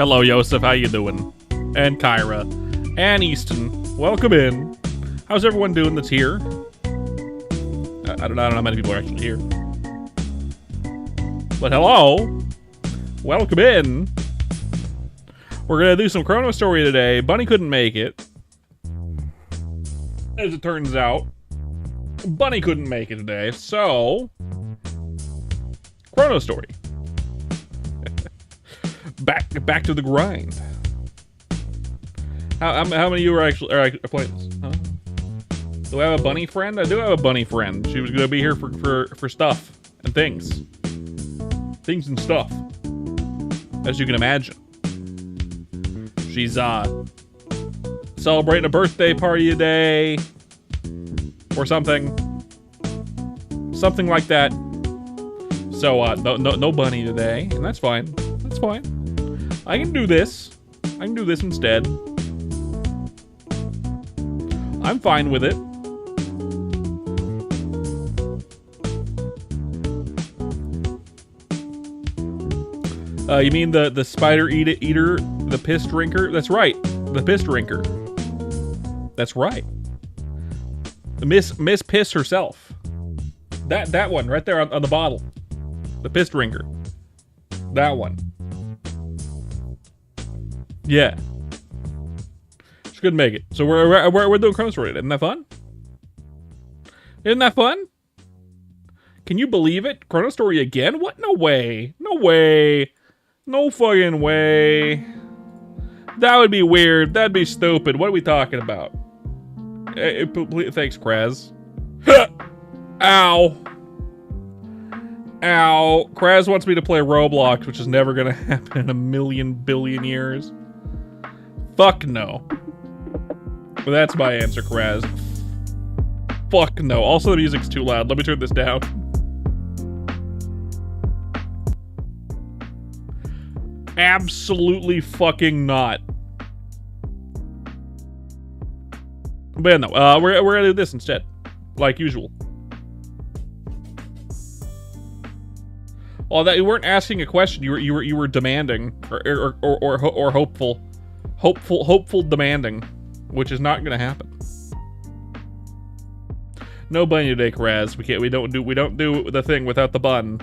Hello, Yosef. How you doing? And Kyra. And Easton. Welcome in. How's everyone doing that's here? I don't know how many people are actually here. But hello. Welcome in. We're going to do some Chrono Story today. Bunny couldn't make it. As it turns out. Bunny couldn't make it today, so... Chrono Story. Back to the grind. How many of you are actually playing this? Huh? Do I have a bunny friend? I do have a bunny friend. She was gonna be here for stuff and things. Things and stuff. As you can imagine. She's celebrating a birthday party today. Or something. Something like that. So no bunny today, and that's fine. That's fine. I can do this. I can do this instead. I'm fine with it. You mean the spider eater, the piss drinker? That's right. The piss drinker. That's right. Miss Piss herself. That one right there on the bottle. The piss drinker. That one. Yeah. She couldn't make it. So we're doing Chrono Story. Isn't that fun? Isn't that fun? Can you believe it? Chrono Story again? What? No way. No way. No fucking way. That would be weird. That'd be stupid. What are we talking about? Thanks, Kraz. Ow. Ow. Kraz wants me to play Roblox, which is never gonna happen in a million billion years. Fuck no. But that's my answer, Kraz. Fuck no. Also, the music's too loud. Let me turn this down. Absolutely fucking not. But yeah, no. We're gonna do this instead, like usual. Well, that you weren't asking a question. You were demanding or hopeful demanding, which is not gonna happen. No bunny today, Kraz. We don't do the thing without the bun.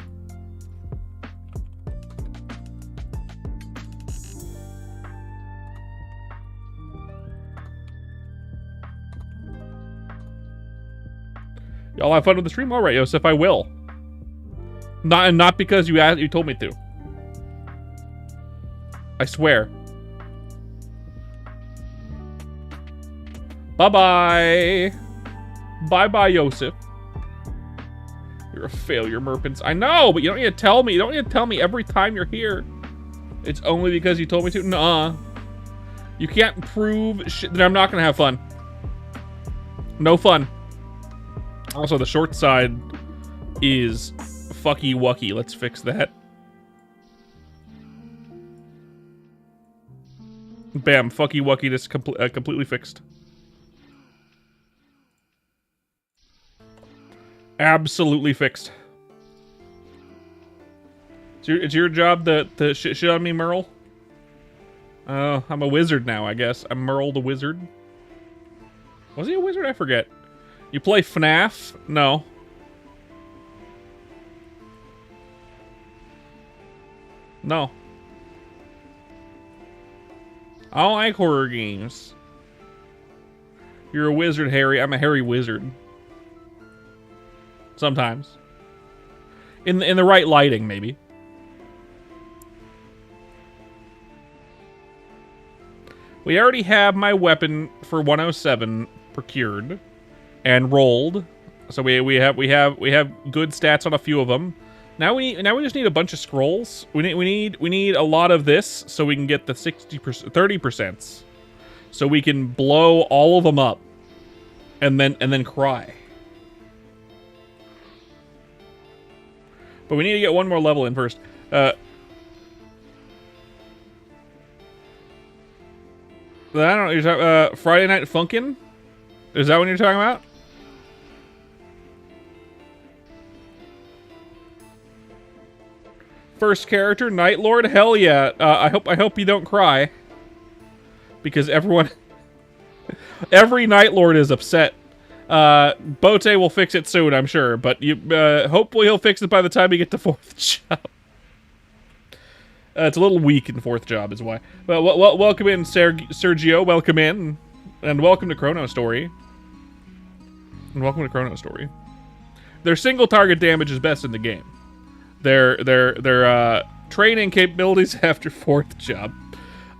Y'all have fun with the stream? All right, Yosef, I will. Not because you told me to. I swear. Bye-bye. Bye-bye, Yosef. You're a failure, Merpins. I know, but you don't need to tell me. You don't need to tell me every time you're here. It's only because you told me to. Nuh-uh. You can't prove shit that I'm not gonna have fun. No fun. Also, the short side is fucky wucky. Let's fix that. Bam, fucky wucky, just completely fixed. Absolutely fixed. It's your job to shit on me, Merle? Oh, I'm a wizard now, I guess. I'm Merle the wizard. Was he a wizard? I forget. You play FNAF? No. No. I don't like horror games. You're a wizard, Harry. I'm a hairy wizard. Sometimes. In the right lighting, maybe. We already have my weapon for 107 procured and rolled. So we have good stats on a few of them. Now we just need a bunch of scrolls. We need a lot of this so we can get the 60%, 30%. So we can blow all of them up and then cry. But we need to get one more level in first. I don't know. You're talking Friday Night Funkin'? Is that what you're talking about? First character, Night Lord. Hell yeah. I hope you don't cry. Because every Night Lord is upset. Bote will fix it soon, I'm sure. But hopefully he'll fix it by the time you get to 4th job. It's a little weak in 4th job is why. Well, welcome in, Sergio. Welcome in. And welcome to Chrono Story. And welcome to Chrono Story. Their single target damage is best in the game. Their training capabilities after 4th job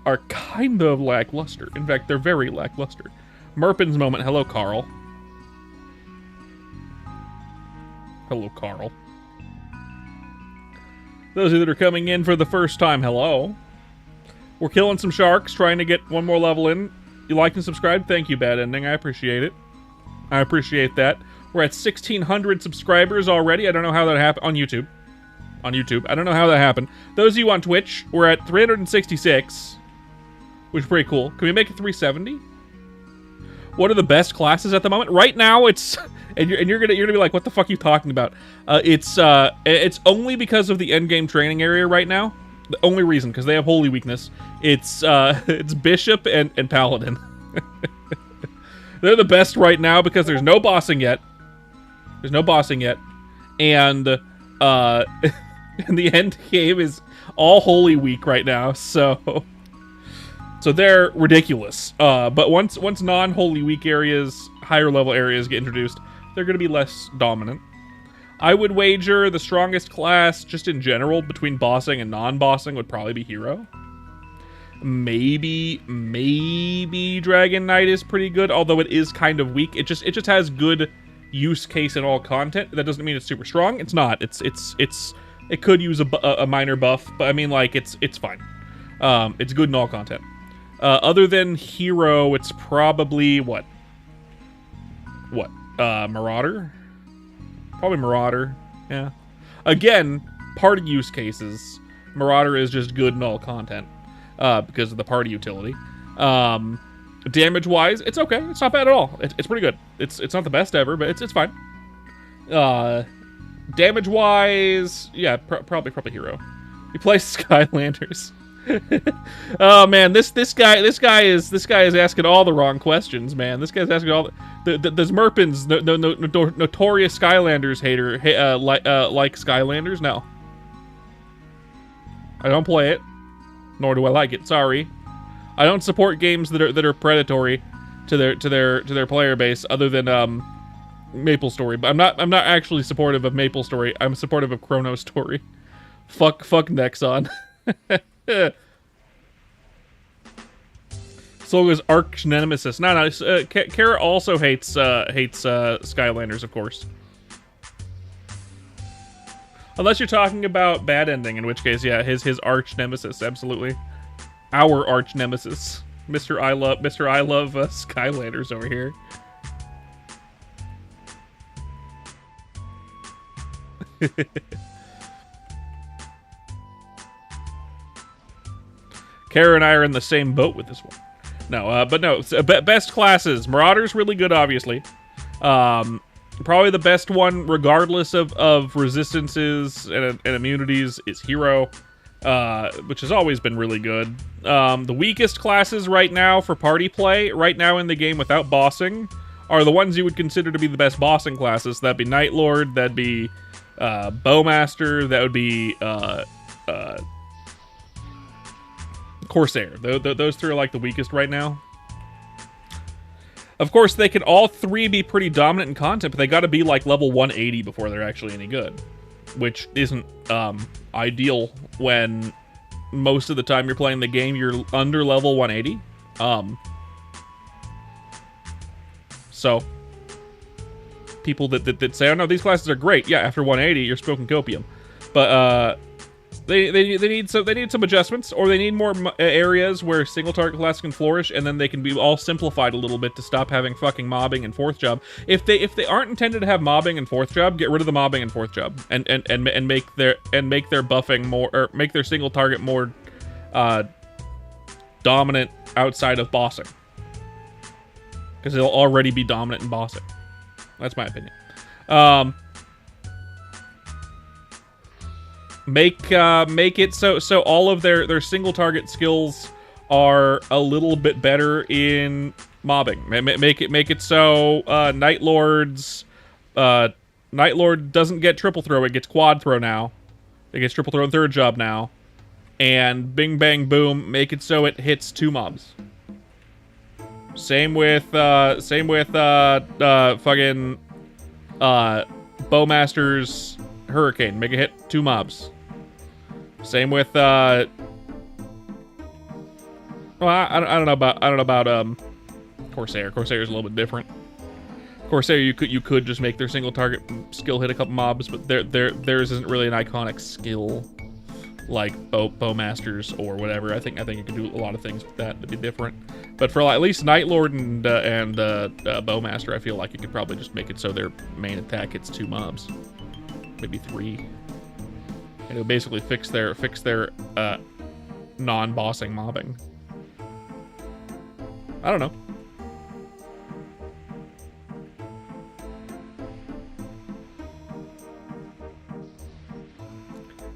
are kind of lackluster. In fact, they're very lackluster. Merpin's moment. Hello, Carl. Hello, Carl. Those of you that are coming in for the first time, hello. We're killing some sharks, trying to get one more level in. You like and subscribe? Thank you, Bad Ending. I appreciate it. I appreciate that. We're at 1,600 subscribers already. I don't know how that happened on YouTube. I don't know how that happened. Those of you on Twitch, we're at 366, which is pretty cool. Can we make it 370? What are the best classes at the moment? Right now, it's and you're gonna be like, what the fuck are you talking about? It's only because of the endgame training area right now. The only reason, because they have holy weakness. It's Bishop and Paladin. They're the best right now because there's no bossing yet. And and the end game is all Holy Week right now, so they're ridiculous. But once non-Holy Week areas, higher level areas get introduced, they're going to be less dominant. I would wager the strongest class, just in general, between bossing and non-bossing would probably be Hero. Maybe Dragon Knight is pretty good, although it is kind of weak. It just has good use case in all content. That doesn't mean it's super strong. It's not. It could use a minor buff, but I mean, like, it's fine. It's good in all content. Other than Hero, it's probably what? Marauder? Probably Marauder. Yeah. Again, party use cases. Marauder is just good in all content because of the party utility. Damage-wise, it's okay. It's not bad at all. It's pretty good. It's not the best ever, but it's fine. Damage-wise, yeah, probably Hero. He plays Skylanders. Oh man, this guy is asking all the wrong questions, man. This guy's asking all the Merpins, notorious Skylanders hater, like Skylanders. No, I don't play it, nor do I like it. Sorry, I don't support games that are predatory to their player base, other than Maple Story. But I'm not actually supportive of Maple Story. I'm supportive of Chrono Story. Fuck Nexon. Soga's arch nemesis. No. Kara also hates Skylanders, of course. Unless you're talking about Bad Ending, in which case, yeah, his arch nemesis, absolutely. Our arch nemesis, Mr. I love Skylanders over here. Kara and I are in the same boat with this one. No, but no, best classes. Marauder's really good, obviously. Probably the best one, regardless of resistances and immunities, is Hero, which has always been really good. The weakest classes right now for party play, right now in the game without bossing, are the ones you would consider to be the best bossing classes. That'd be Night Lord, that'd be Bowmaster, that would be Corsair. Those three are like the weakest right now. Of course, they can all three be pretty dominant in content, but they gotta be like level 180 before they're actually any good. Which isn't ideal when most of the time you're playing the game, you're under level 180. So, people that say, oh no, these classes are great. Yeah, after 180, you're smoking copium. But, they need some adjustments, or they need more areas where single target classes can flourish, and then they can be all simplified a little bit to stop having fucking mobbing and 4th job. If they aren't intended to have mobbing and 4th job, get rid of the mobbing and 4th job, and make their buffing more, or make their single target more dominant outside of bossing, because they'll already be dominant in bossing. That's my opinion. Make it so all of their single target skills are a little bit better in mobbing. Make it so Night Lord doesn't get triple throw, it gets quad throw now. It gets triple throw and third job now. And bing bang boom, make it so it hits 2 mobs. Same with fucking Bowmaster's Hurricane. Make it hit 2 mobs. Same with well, I don't know about Corsair. Corsair is a little bit different. Corsair, you could just make their single target skill hit a couple mobs, but theirs isn't really an iconic skill like Bowmasters or whatever. I think you can do a lot of things with that to be different. But for at least Night Lord and Bowmaster, I feel like you could probably just make it so their main attack hits 2 mobs, maybe 3, and it'll basically fix their non-bossing mobbing. I don't know.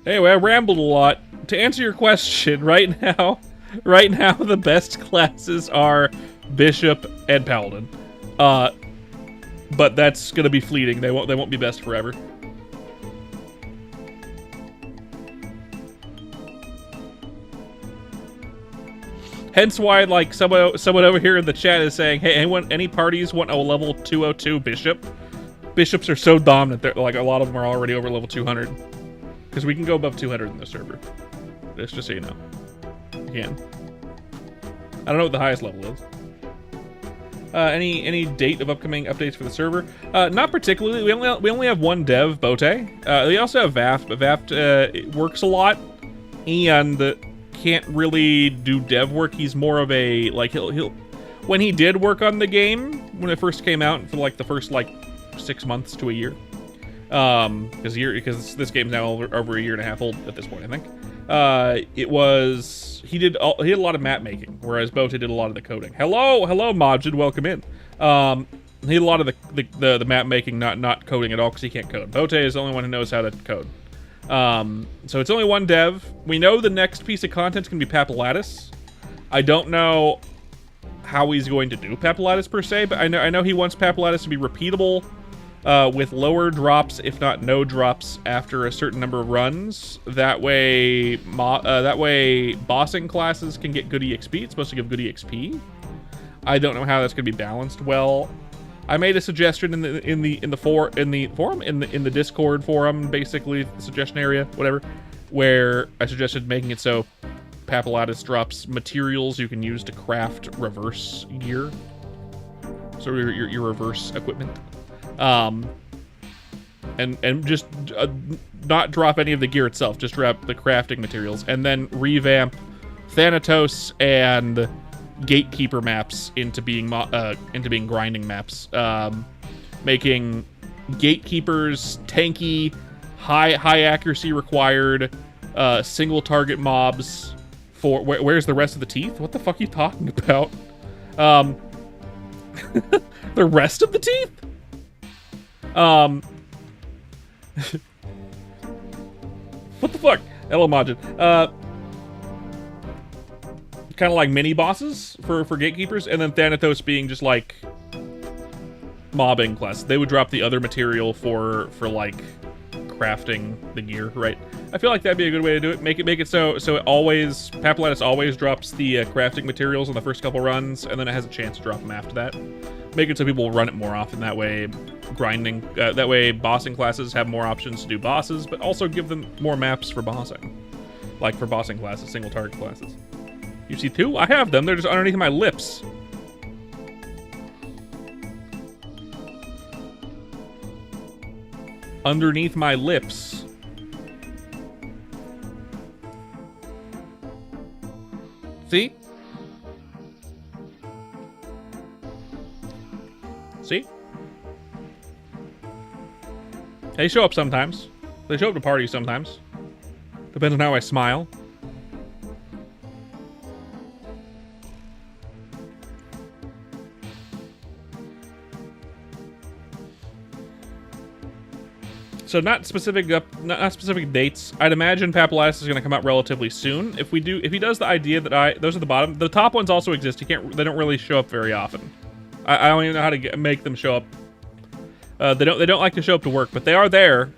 Anyway, I rambled a lot. To answer your question, right now the best classes are Bishop and Paladin. But that's gonna be fleeting. They won't be best forever. Hence why, like, someone over here in the chat is saying, hey, any parties want a level 202 Bishop? Bishops are so dominant, they're, like, a lot of them are already over level 200. Because we can go above 200 in this server. Just so you know. You can. I don't know what the highest level is. Any date of upcoming updates for the server? Not particularly. We only have one dev, Bote. We also have Vaft, but Vaft it works a lot and can't really do dev work. He's more of a, like, he'll when he did work on the game when it first came out for like the first like 6 months to a year. Because this game's now over a year and a half old at this point, I think. He did a lot of map making, whereas Bote did a lot of the coding. Hello, Majid, welcome in. He did a lot of the map making, not coding at all, because he can't code. Bote is the only one who knows how to code. So it's only one dev. We know the next piece of content is gonna be Papulatus. I don't know how he's going to do Papulatus per se, but I know he wants Papulatus to be repeatable. With lower drops, if not no drops, after a certain number of runs. That way, bossing classes can get good EXP. It's supposed to give good EXP. I don't know how that's going to be balanced well. I made a suggestion in the Discord forum, basically the suggestion area, whatever, where I suggested making it so Papulatus drops materials you can use to craft reverse gear. So your reverse equipment. And just not drop any of the gear itself, just drop the crafting materials, and then revamp Thanatos and Gatekeeper maps into being grinding maps, making Gatekeepers tanky, high accuracy required, single target mobs. For where's the rest of the teeth? What the fuck are you talking about? The rest of the teeth? What the fuck? Hello, Majid. Kind of like mini bosses for Gatekeepers, and then Thanatos being just like mobbing class. They would drop the other material for like crafting the gear, right? I feel like that'd be a good way to do it. Make it so it always, Papulatus always drops the crafting materials in the first couple runs, and then it has a chance to drop them after that. Make it so people will run it more often. That way, that way bossing classes have more options to do bosses, but also give them more maps for bossing. Like for bossing classes, single target classes. You see 2? I have them. They're just underneath my lips. Underneath my lips. See? See? They show up sometimes. They show up to parties sometimes. Depends on how I smile. So not specific not specific dates. I'd imagine Papillus is going to come out relatively soon. If he does the idea that those are the bottom. The top ones also exist. They don't really show up very often. I don't even know how to make them show up. They don't like to show up to work, but they are there.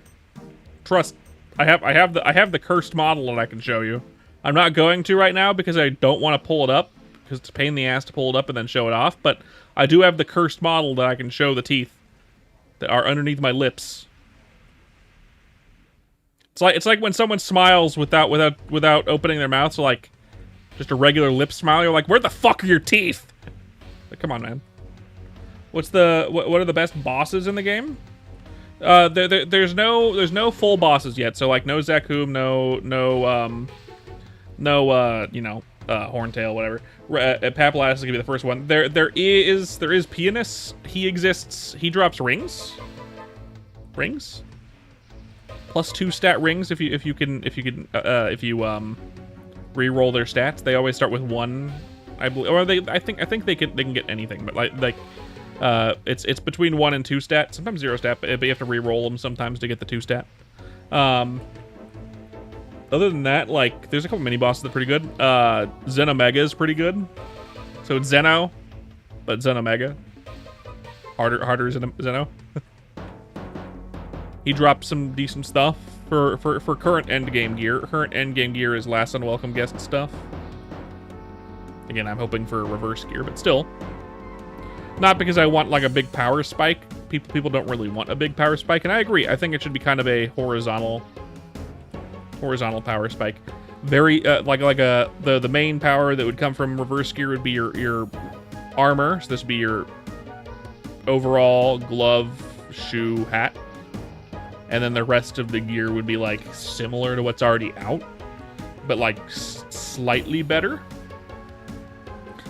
Trust. I have the cursed model that I can show you. I'm not going to right now because I don't want to pull it up because it's a pain in the ass to pull it up and then show it off. But I do have the cursed model that I can show the teeth that are underneath my lips. It's like when someone smiles without opening their mouth, so like just a regular lip smile. You're like, where the fuck are your teeth? Like, come on, man. What are the best bosses in the game? There's no full bosses yet. So like no Zakum, no Horntail, whatever. Papillus is gonna be the first one. There is Pianist. He exists. He drops rings. Plus 2 stat rings if you re-roll their stats. They always start with 1, I believe, or I think they can get anything, but like it's between 1 and 2 stat, sometimes 0 stat, but you have to re-roll them sometimes to get the 2 stat. Other than that, like there's a couple mini bosses that are pretty good. Xenomega is pretty good. So it's Zeno, but Xenomega. Harder Zeno. He dropped some decent stuff for current endgame gear. Current endgame gear is last unwelcome guest stuff. Again, I'm hoping for reverse gear, but still. Not because I want like a big power spike. People don't really want a big power spike, and I agree. I think it should be kind of a horizontal power spike. Very the main power that would come from reverse gear would be your armor. So this would be your overall, glove, shoe, hat. And then the rest of the gear would be like similar to what's already out, but like slightly better.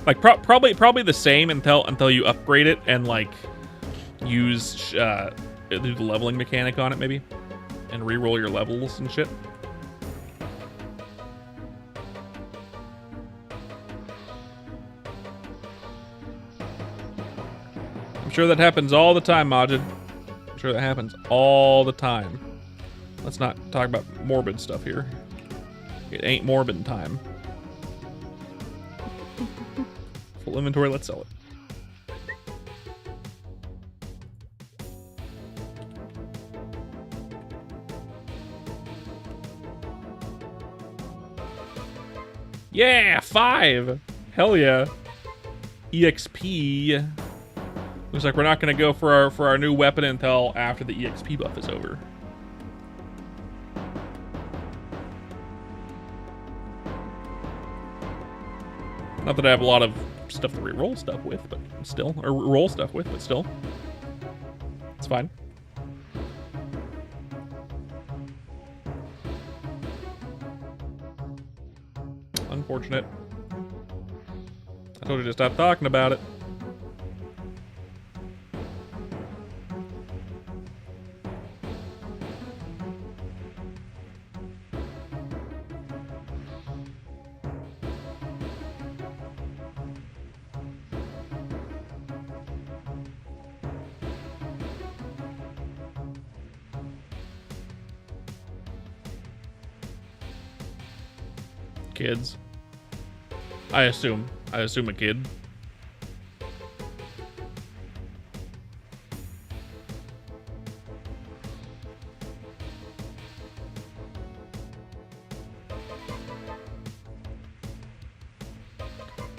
Like probably the same until you upgrade it and like use do the leveling mechanic on it maybe, and re-roll your levels and shit. I'm sure that happens all the time, Majid. I'm sure that happens all the time. Let's not talk about morbid stuff here. It ain't morbid time. Full inventory, let's sell it. Yeah, 5! Hell yeah. EXP. Looks like we're not gonna go for our new weapon until after the EXP buff is over. Not that I have a lot of stuff to re-roll stuff with, but still, or roll stuff with, but still. It's fine. Unfortunate. I told you to stop talking about it. Kids. I assume a kid.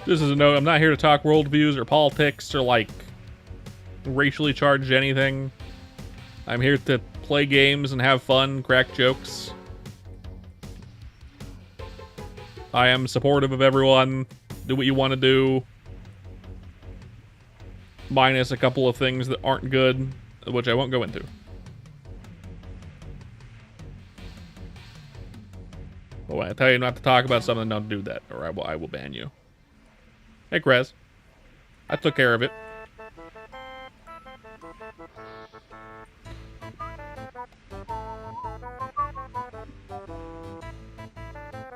This is a note. I'm not here to talk worldviews or politics or like racially charged anything. I'm here to play games and have fun, crack jokes. I am supportive of everyone. Do what you want to do. Minus a couple of things that aren't good, which I won't go into. But when I tell you not to talk about something, don't do that, or I will ban you. Hey, Krez. I took care of it.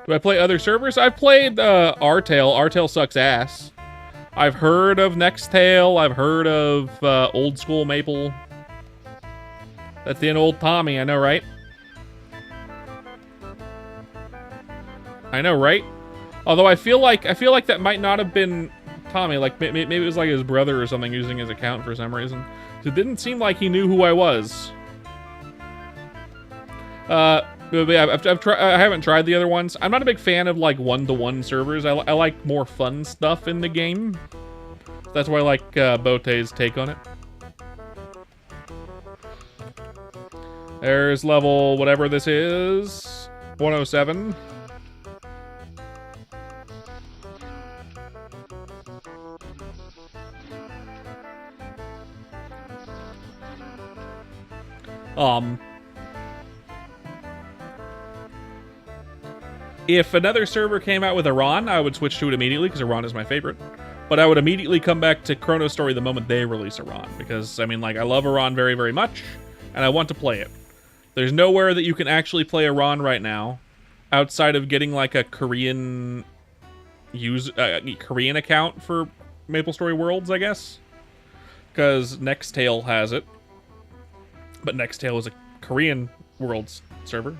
Do I play other servers? I've played Artale. Artale sucks ass. I've heard of Nextale. I've heard of Old School Maple. That's the old Tommy, I know, right? I know, right? Although I feel like that might not have been Tommy. Like maybe it was like his brother or something using his account for some reason. It didn't seem like he knew who I was. But yeah, I haven't tried the other ones. I'm not a big fan of like one-to-one servers. I like more fun stuff in the game. That's why I like Bote's take on it. There's level whatever this is, 107. If another server came out with Iran, I would switch to it immediately because Iran is my favorite. But I would immediately come back to Chrono Story the moment they release Iran because, I mean, like, I love Iran very, very much, and I want to play it. There's nowhere that you can actually play Iran right now outside of getting, like, a Korean Korean account for MapleStory Worlds, I guess. Because Nextale has it. But Nextale is a Korean Worlds server.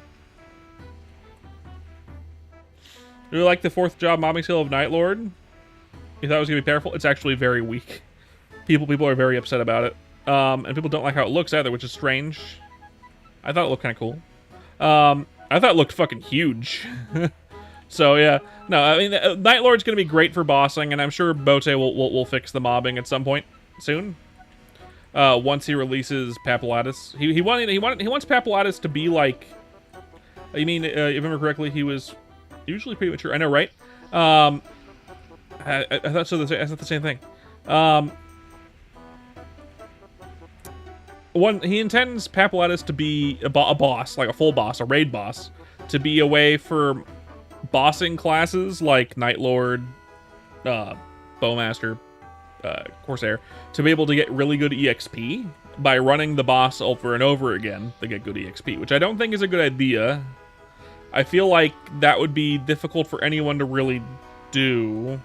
Do you like the 4th job mobbing skill of Night Lord? You thought it was going to be powerful? It's actually very weak. People are very upset about it. And people don't like how it looks either, which is strange. I thought it looked kind of cool. I thought it looked fucking huge. So, yeah. No, I mean, Night Lord's going to be great for bossing, and I'm sure Bote will fix the mobbing at some point soon. Once he releases Papulatus. He wants Papulatus to be like... I mean, if I remember correctly, he was... usually pretty mature. I know, right? I thought so. I thought the same thing. He intends Papulatus to be a boss, like a full boss, a raid boss, to be a way for bossing classes like Night Lord, Bowmaster, Corsair, to be able to get really good EXP by running the boss over and over again to get good EXP, which I don't think is a good idea. I feel like that would be difficult for anyone to really do.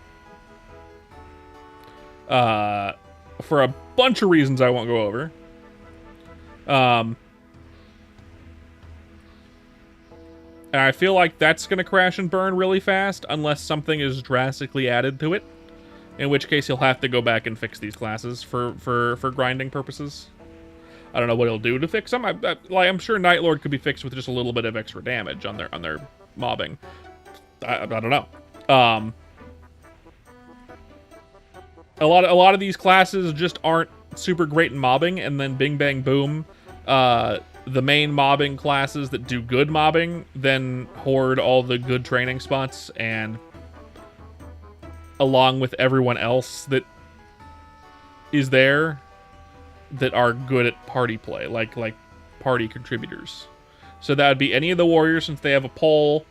For a bunch of reasons I won't go over. And I feel like that's going to crash and burn really fast unless something is drastically added to it. In which case he'll have to go back and fix these classes for grinding purposes. I don't know what he'll do to fix them. I'm sure Night Lord could be fixed with just a little bit of extra damage on their mobbing. I don't know. A lot of these classes just aren't super great in mobbing, and then bing bang boom, the main mobbing classes that do good mobbing then hoard all the good training spots, and along with everyone else that is there that are good at party play, like party contributors. So that would be any of the warriors since they have a pole,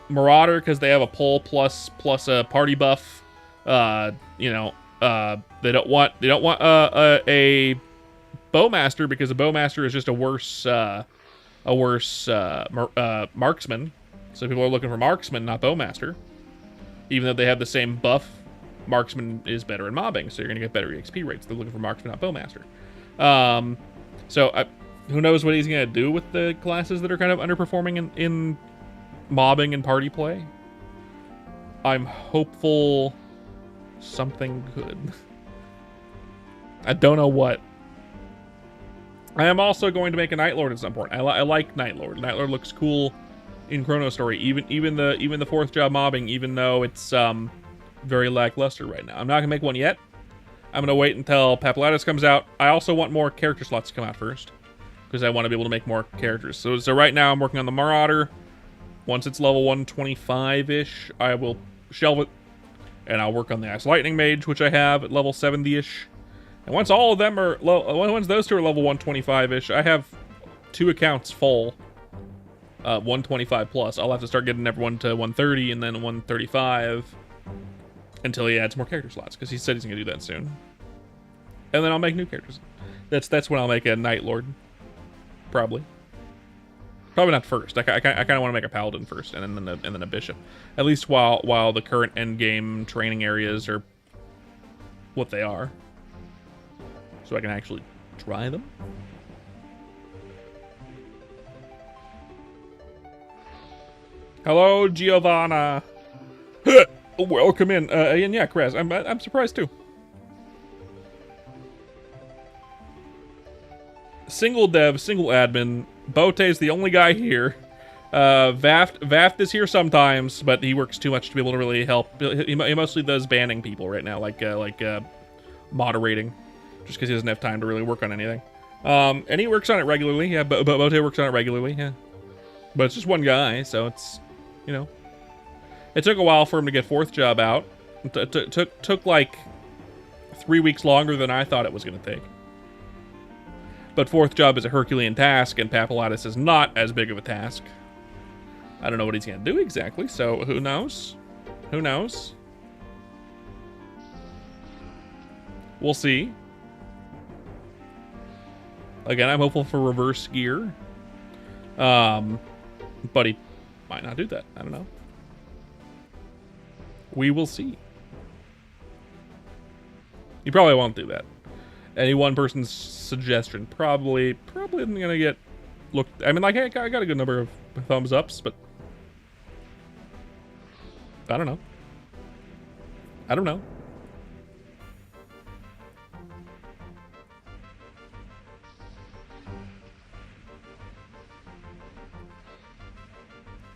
Marauder because they have a pole plus a party buff. They don't want a Bowmaster because a Bowmaster is just a worse marksman. So people are looking for marksman, not Bowmaster. Even though they have the same buff, marksman is better in mobbing, so you're going to get better EXP rates. They're looking for marksman, not Bowmaster. Who knows what he's going to do with the classes that are kind of underperforming in mobbing and party play. I'm hopeful something good. I don't know what. I am also going to make a Night Lord at some point. I like Night Lord. Night Lord looks cool in Chrono Story. Even the 4th job mobbing, even though it's very lackluster right now. I'm not gonna make one yet. I'm gonna wait until Papulatus comes out. I also want more character slots to come out first because I want to be able to make more characters. So right now I'm working on the Marauder. Once it's level 125-ish, I will shelve it, and I'll work on the Ice Lightning Mage, which I have at level 70-ish. And once all of them are once those two are level 125-ish, I have 2 accounts full. 125 plus. I'll have to start getting everyone to 130 and then 135 until he adds more character slots, because he said he's gonna do that soon. And then I'll make new characters. That's when I'll make a Night Lord. Probably not first. I kind of want to make a Paladin first, and then a Bishop. At least while the current end game training areas are what they are, so I can actually try them. Hello, Giovanna. Welcome in. And yeah, Chris, I'm surprised too. Single dev, single admin. Bote is the only guy here. Vaft is here sometimes, but he works too much to be able to really help. He mostly does banning people right now, like moderating, just because he doesn't have time to really work on anything. And he works on it regularly. Yeah, Bote works on it regularly. Yeah, but it's just one guy, so it's, you know, it took a while for him to get fourth job out. It took like 3 weeks longer than I thought it was going to take. But fourth job is a Herculean task, and Papulatus is not as big of a task. I don't know what he's going to do exactly, so who knows? Who knows? We'll see. Again, I'm hopeful for reverse gear. But he might not do that. I don't know. We will see. He probably won't do that. Any one person's suggestion probably isn't gonna get looked. I mean, like, I got a good number of thumbs ups, but I don't know. I don't know.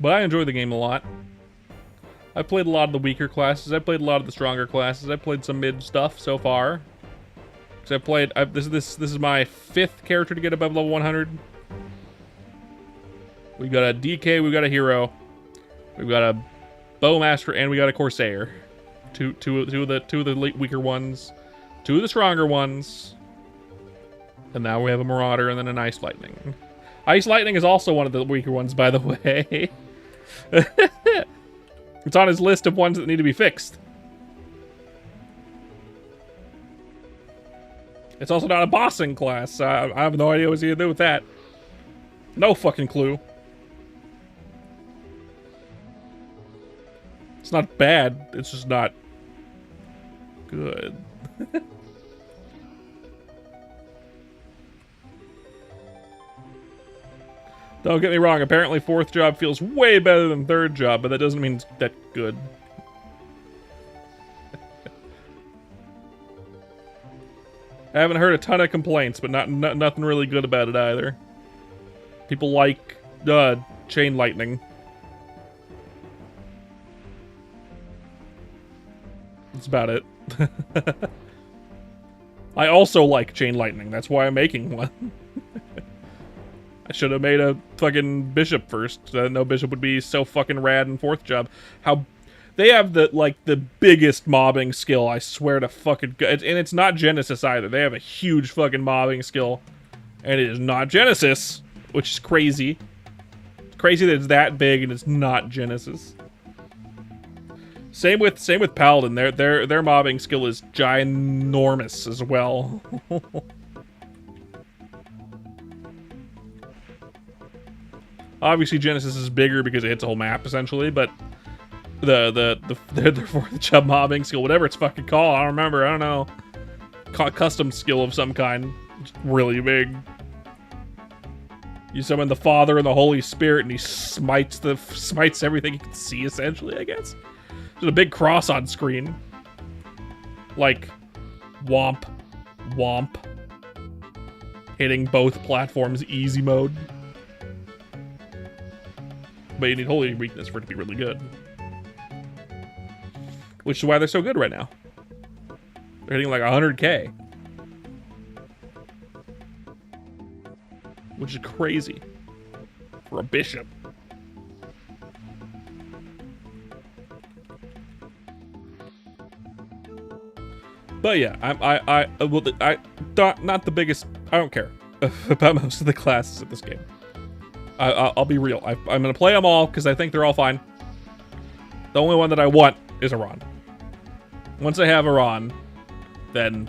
But I enjoy the game a lot. I played a lot of the weaker classes. I played a lot of the stronger classes. I played some mid stuff so far. I played. This is my 5th character to get above level 100. We got a DK. We got a hero. We've got a bowmaster, and we got a corsair. Two of the weaker ones, 2 of the stronger ones, and now we have a marauder and then an ice lightning. Ice lightning is also one of the weaker ones, by the way. It's on his list of ones that need to be fixed. It's also not a bossing class. I have no idea what's he gonna do with that. No fucking clue. It's not bad. It's just not good. Don't get me wrong. Apparently, 4th job feels way better than 3rd job, but that doesn't mean it's that good. I haven't heard a ton of complaints, but nothing really good about it either. People like chain lightning. That's about it. I also like chain lightning. That's why I'm making one. I should have made a fucking bishop first. No bishop would be so fucking rad in 4th job. How they have the biggest mobbing skill, I swear to fucking God. And it's not Genesis either. They have a huge fucking mobbing skill, and it is not Genesis, which is crazy. It's crazy that it's that big and it's not Genesis. Same with Paladin. Their mobbing skill is ginormous as well. Obviously, Genesis is bigger because it hits a whole map essentially, but their 4th job mobbing skill, whatever it's fucking called, I don't remember. I don't know. Custom skill of some kind. It's really big. You summon the Father and the Holy Spirit, and he smites everything you can see. Essentially, I guess. There's a big cross on screen. Like, womp, womp. Hitting both platforms easy mode. But you need Holy Weakness for it to be really good. Which is why they're so good right now. They're hitting like 100k. Which is crazy. For a bishop. But yeah, not the biggest. I don't care about most of the classes of this game. I'll be real. I'm gonna play them all because I think they're all fine. The only one that I want is Aran. Once I have Aran, then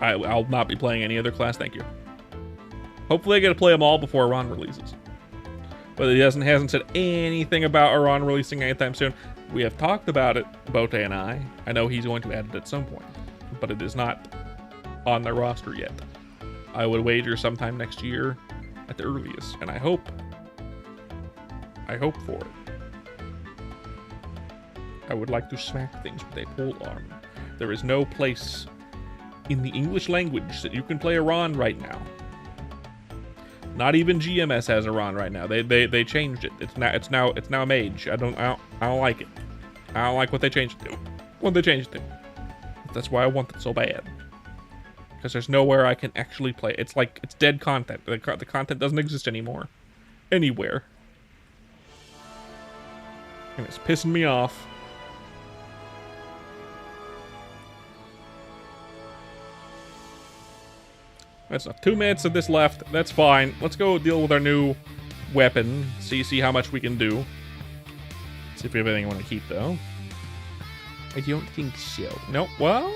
I'll not be playing any other class. Thank you. Hopefully, I get to play them all before Aran releases. But he hasn't said anything about Aran releasing anytime soon. We have talked about it, Bote and I. I know he's going to add it at some point, but it is not on their roster yet. I would wager sometime next year at the earliest, and I hope for it. I would like to smack things with a pole arm. There is no place in the English language that you can play Iran right now. Not even GMS has Iran right now. They changed it. It's now Mage. I don't like it. I don't like what they changed it to. What they changed it to. That's why I want it so bad. Because there's nowhere I can actually play. It's like it's dead content. The content doesn't exist anymore. Anywhere. And it's pissing me off. That's not 2 minutes of this left. That's fine. Let's go deal with our new weapon. See how much we can do. See if we have anything I want to keep, though. I don't think so. Nope. Well...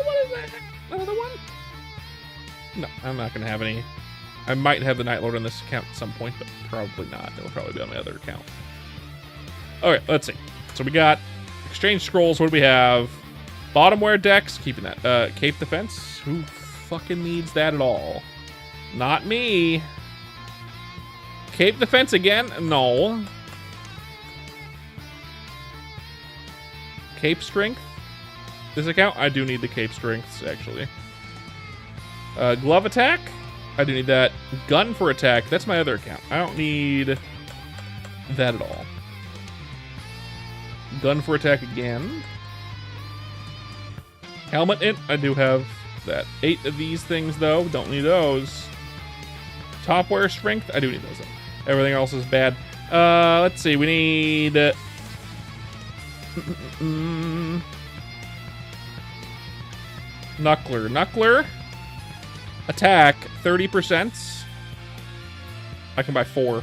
what is that? Another one? No, I'm not going to have any. I might have the Night Lord on this account at some point, but probably not. It'll probably be on my other account. Alright, let's see. So we got Exchange Scrolls. What do we have? Bottomware decks. Keeping that. Cape Defense. Who fucking needs that at all? Not me. Cape Defense again? No. Cape Strength. This account? I do need the Cape Strengths, actually. Glove Attack. I do need that. Gun for Attack. That's my other account. I don't need that at all. Gun for Attack again. Helmet Int. I do have that. 8 of these things, though. Don't need those. Topwear Strength. I do need those, though. Everything else is bad. Let's see. We need... Knuckler. Attack, 30%. I can buy 4.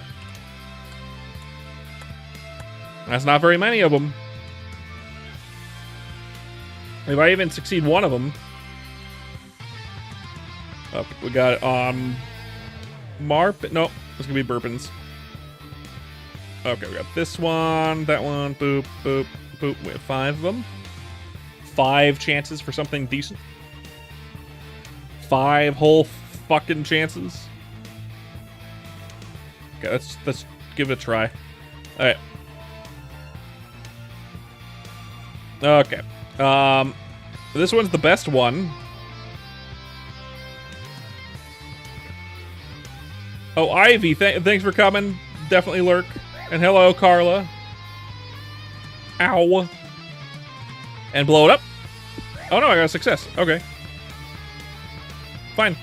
That's not very many of them. If I even succeed one of them... Oh, we got it on... Marp? Nope. It's gonna be Burpins. Okay, we got this one, that one, boop, boop, boop. We have 5 of them. 5 chances for something decent. 5 whole fucking chances. Okay, let's give it a try. Alright. Okay. This one's the best one. Oh, Ivy, thanks for coming. Definitely lurk. And hello, Carla. Ow. And blow it up. Oh no, I got a success. Okay. Fine.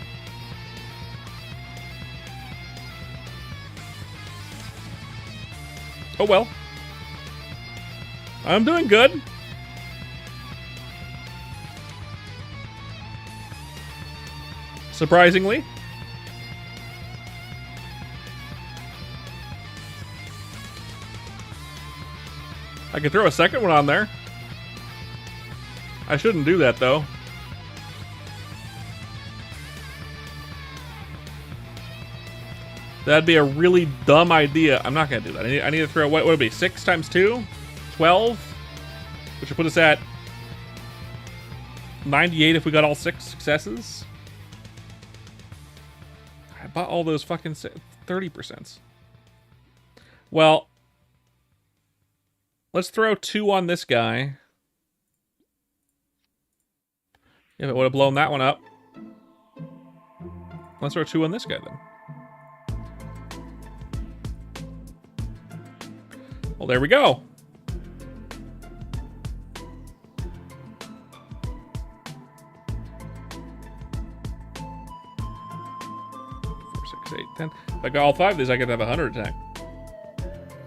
Oh well. I'm doing good. Surprisingly. I could throw a second one on there. I shouldn't do that, though. That'd be a really dumb idea. I'm not going to do that. I need to throw, what would it be, 6 times 2? 12? Which would put us at 98 if we got all 6 successes. I bought all those fucking 30%. Well, let's throw 2 on this guy. If it would have blown that one up. Let's throw 2 on this guy then. Well, there we go. Four, 6, 8, 10. If I got all 5 of these, I could have 100 attack.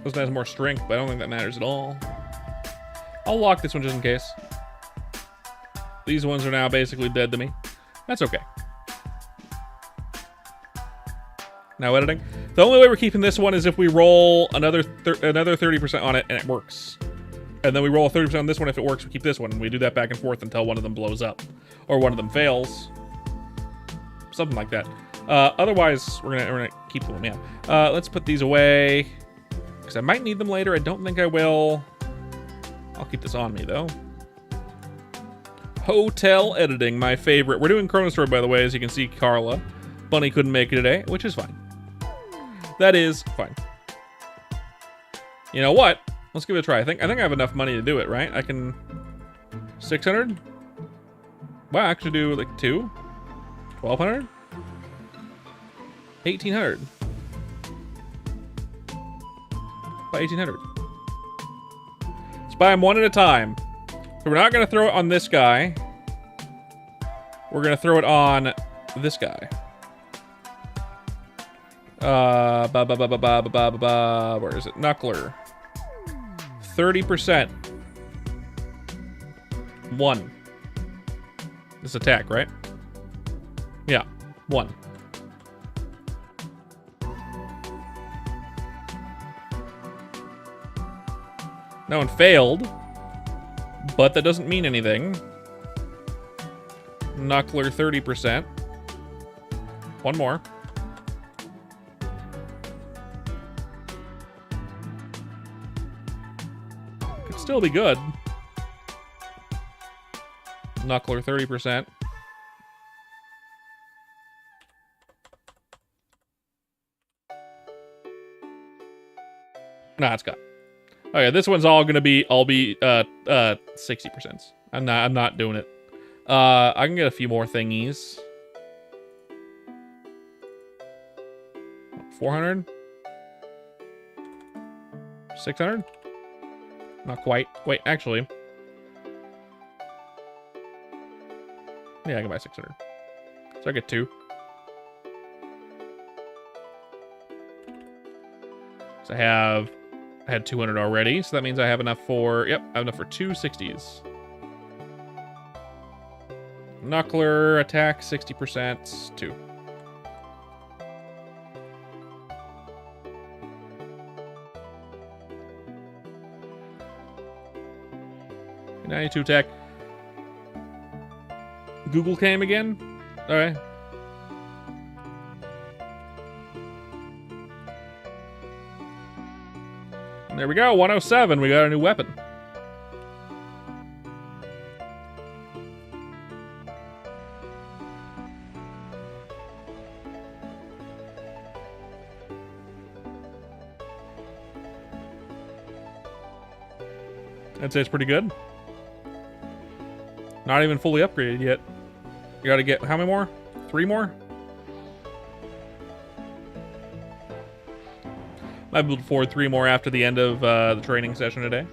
This one has more strength, but I don't think that matters at all. I'll lock this one just in case. These ones are now basically dead to me. That's okay. Now editing. The only way we're keeping this one is if we roll another 30% on it and it works. And then we roll a 30% on this one. If it works, we keep this one. And we do that back and forth until one of them blows up. Or one of them fails. Something like that. Otherwise, we're gonna keep them, yeah. Let's put these away. Because I might need them later. I don't think I will. I'll keep this on me, though. Hotel editing, my favorite. We're doing Chrono Story, by the way, as you can see, Carla. Bunny couldn't make it today, which is fine. That is fine. You know what? Let's give it a try. I think I have enough money to do it, right? I can... 600? Wow, I actually do like 2? 1,200? 1,800. By 1,800. Let's buy them one at a time. So we're not going to throw it on this guy. We're going to throw it on this guy. Where is it? Knuckler. 30%. 1. This attack, right? Yeah, 1. No one failed, but that doesn't mean anything. Knuckler 30%. 1 more. Could still be good. Knuckler 30%. Nah, it's got. Okay, this one's all gonna be 60%. I'm not doing it. I can get a few more thingies. 400? 600? Not quite. Wait, actually. Yeah, I can buy 600. So I get 2. So I had 200 already, so that means I have enough for, yep, I have enough for 2 60s. Knuckler, attack, 60%, 2. $92 attack. Google came again? Alright. There we go, 107. We got a new weapon. I'd say it's pretty good. Not even fully upgraded yet. You gotta get how many more? 3 more? Might be able to afford 3 more after the end of the training session today.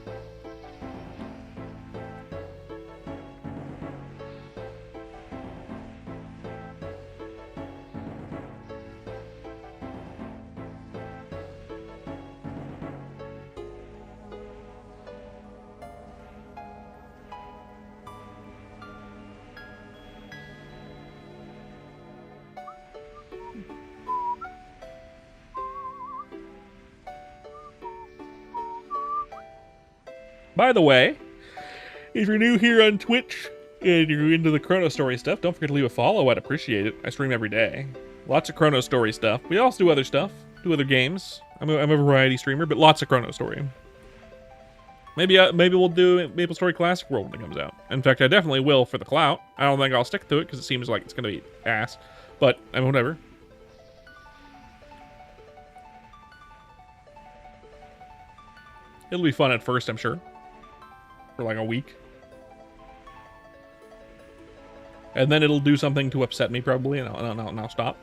By the way, if you're new here on Twitch and you're into the Chrono Story stuff, don't forget to leave a follow. I'd appreciate it. I stream every day. Lots of Chrono Story stuff. We also do other stuff, do other games. I'm a variety streamer, but lots of Chrono Story. Maybe we'll do Maple Story Classic World when it comes out. In fact, I definitely will for the clout. I don't think I'll stick to it because it seems like it's going to be ass. But, I mean, whatever. It'll be fun at first, I'm sure. For like a week. And then it'll do something to upset me probably, and I'll stop.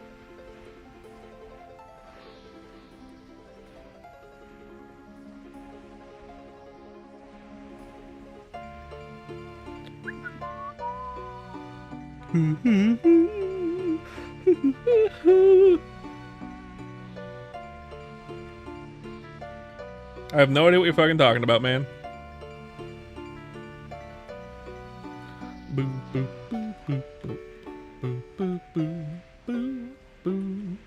I have no idea what you're fucking talking about, man. Boo, boo, boo, boo, boo, boo, boo, boo, boo, boo.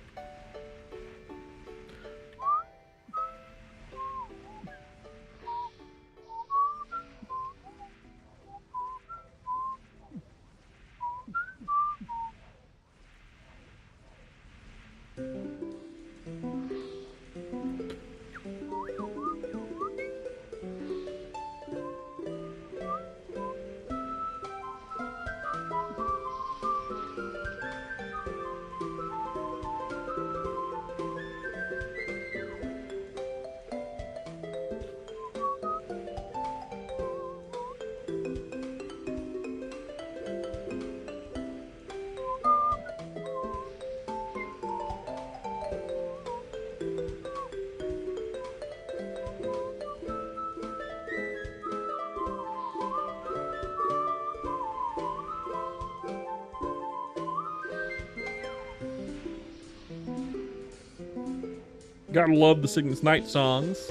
Gotta love the Cygnus Night songs.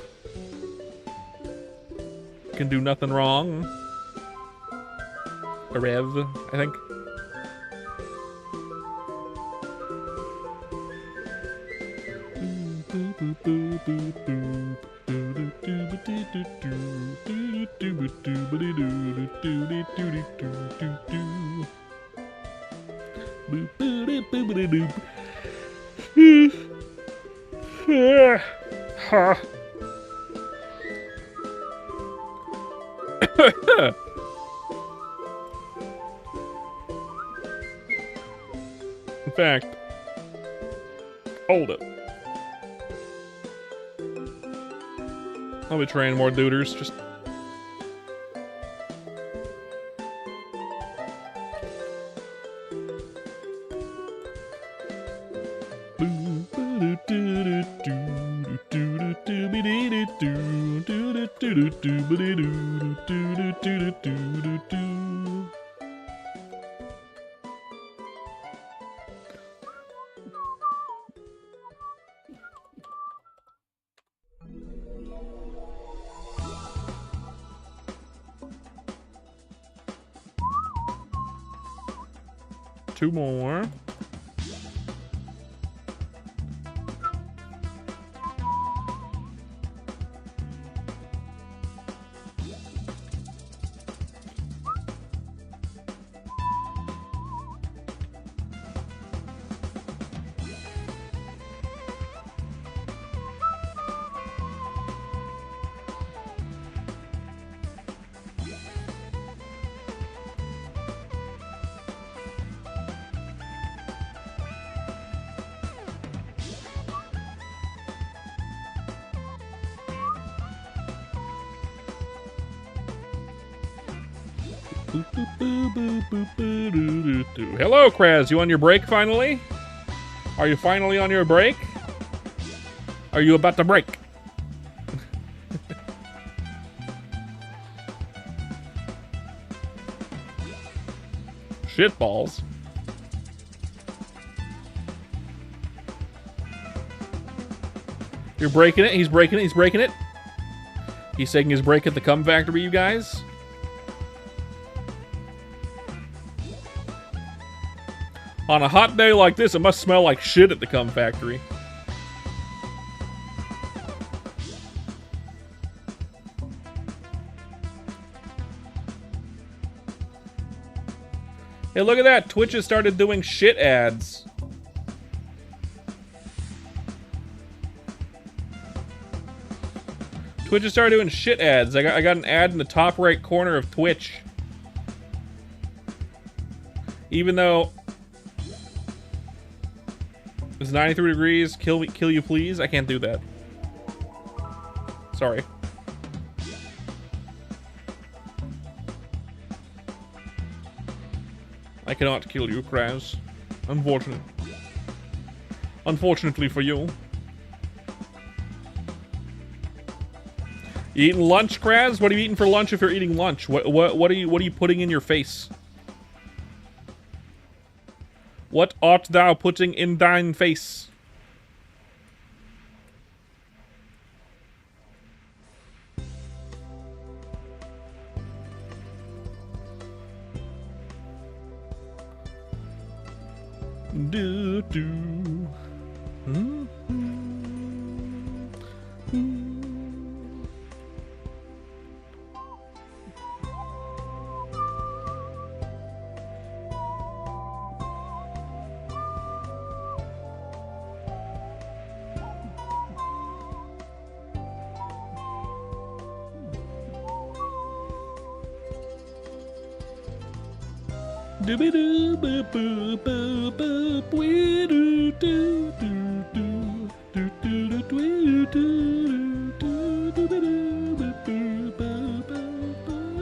Can do nothing wrong. A Rev, I think. In fact, hold it. I'll be training more duders. Just two more. Hello, Kraz. You on your break finally? Are you finally on your break? Are you about to break? Shitballs. You're breaking it. He's breaking it. He's breaking it. He's taking his break at the cum factory, you guys. On a hot day like this, it must smell like shit at the cum factory. Hey, look at that. Twitch has started doing shit ads. Twitch has started doing shit ads. I got an ad in the top right corner of Twitch. Even though it's 93 degrees, kill you please. I can't do that. Sorry. I cannot kill you, Kraz. Unfortunately for you. You eating lunch, Kraz? What are you eating for lunch if you're eating lunch? What are you putting in your face? What art thou putting in thine face? Do do.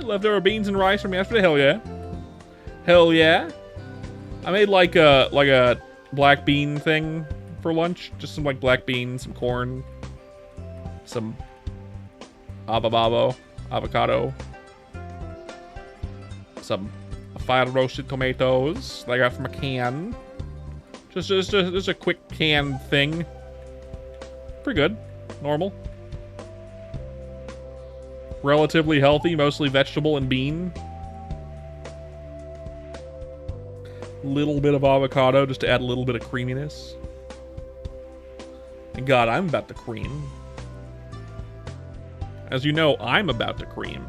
Leftover beans and rice from yesterday. Hell yeah. Hell yeah. I made like a black bean thing for lunch. Just some like black beans, some corn, some avocado, some fire roasted tomatoes that I got from a can. Just a quick canned thing. Pretty good. Normal. Relatively healthy, mostly vegetable and bean. Little bit of avocado just to add a little bit of creaminess. And God, I'm about to cream. As you know, I'm about to cream.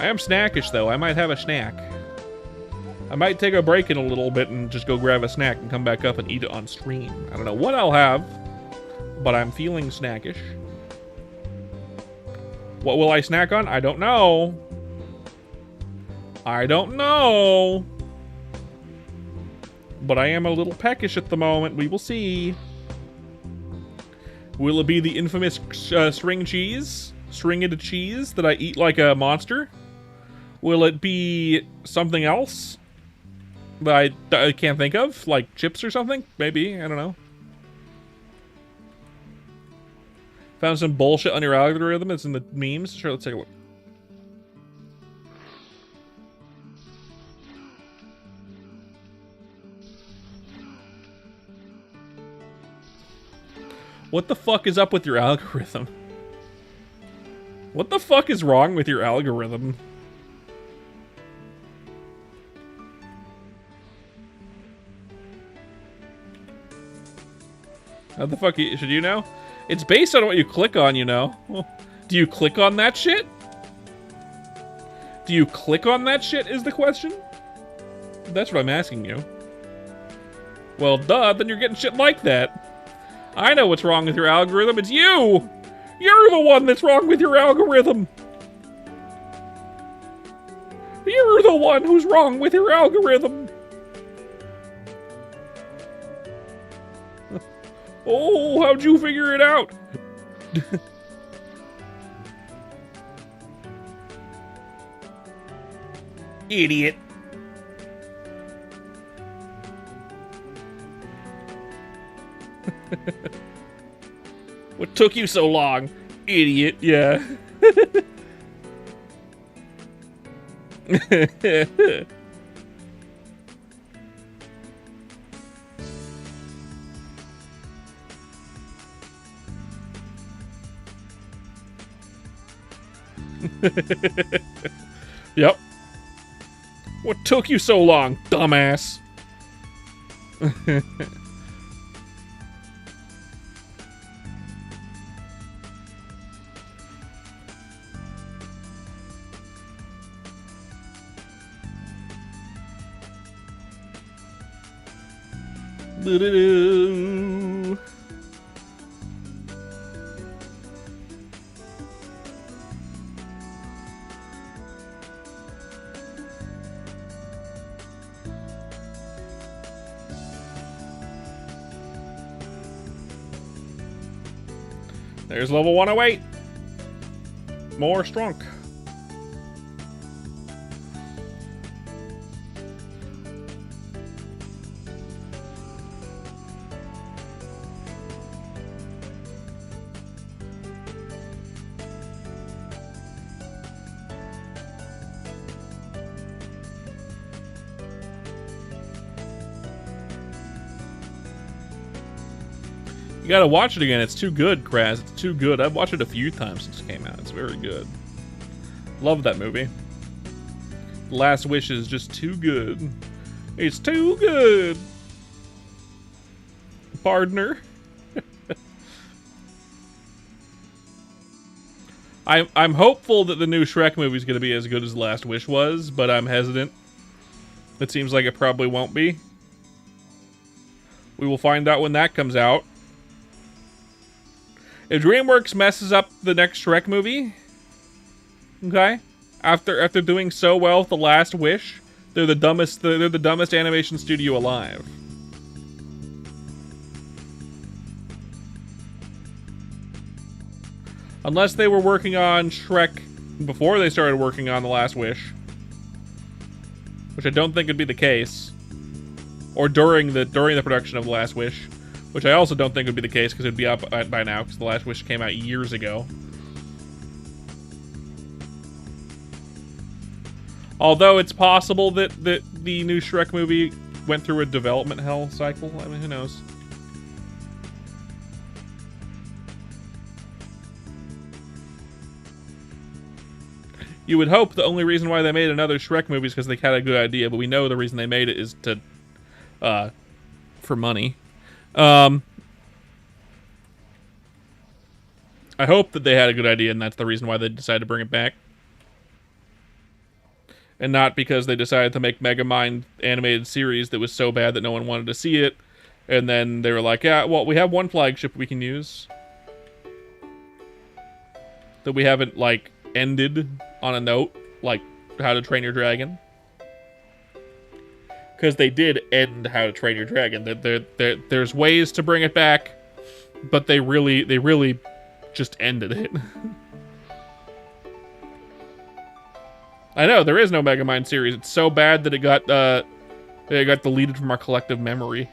I am snackish, though. I might have a snack. I might take a break in a little bit and just go grab a snack and come back up and eat it on stream. I don't know what I'll have, but I'm feeling snackish. What will I snack on? I don't know. I don't know. But I am a little peckish at the moment. We will see. Will it be the infamous string cheese? String-into cheese that I eat like a monster? Will it be something else that I can't think of? Like chips or something? Maybe. I don't know. Found some bullshit on your algorithm. It's in the memes. Sure, let's take a look. What the fuck is up with your algorithm? What the fuck is wrong with your algorithm? How the fuck should you know? It's based on what you click on, you know. Do you click on that shit? Do you click on that shit is the question? That's what I'm asking you. Well, duh, then you're getting shit like that. I know what's wrong with your algorithm. It's you! You're the one that's wrong with your algorithm. You're the one who's wrong with your algorithm. Oh, how'd you figure it out? Idiot. What took you so long? Idiot, yeah. Yep. What took you so long, dumbass? Do-do-do. There's level 108. More strunk. You gotta watch it again. It's too good, Kraz. It's too good. I've watched it a few times since it came out. It's very good. Love that movie. Last Wish is just too good. It's too good. Partner. I'm hopeful that the new Shrek movie is going to be as good as Last Wish was, but I'm hesitant. It seems like it probably won't be. We will find out when that comes out. If DreamWorks messes up the next Shrek movie, okay, After doing so well with The Last Wish, they're the dumbest animation studio alive. Unless they were working on Shrek before they started working on The Last Wish, which I don't think would be the case, or during the production of The Last Wish, which I also don't think would be the case because it would be up by now because The Last Wish came out years ago. Although it's possible that the new Shrek movie went through a development hell cycle. I mean, who knows? You would hope the only reason why they made another Shrek movie is because they had a good idea, but we know the reason they made it is to, for money. I hope that they had a good idea and that's the reason why they decided to bring it back. And not because they decided to make Megamind animated series that was so bad that no one wanted to see it. And then they were like, yeah, well, we have one flagship we can use. That we haven't, like, ended on a note, like How to Train Your Dragon. Because they did end How to Train Your Dragon. There's ways to bring it back, but they really just ended it. I know, there is no Megamind series. It's so bad that it got deleted from our collective memory.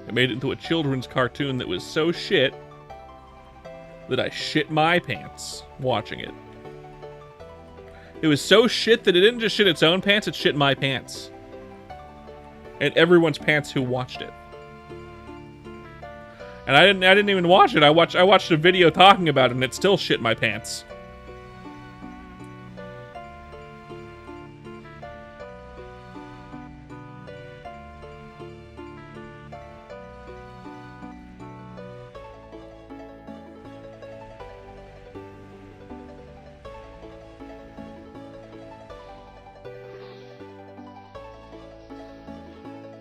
It made it into a children's cartoon that was so shit that I shit my pants watching it. It was so shit that it didn't just shit its own pants, it shit my pants. And everyone's pants who watched it. And I didn't even watch it. I watched a video talking about it and it still shit my pants.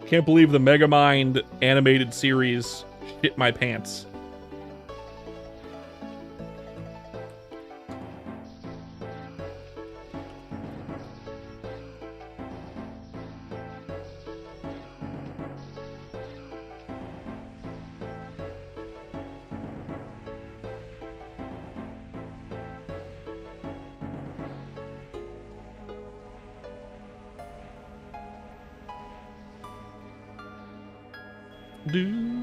Can't believe the Megamind animated series shit my pants. Do.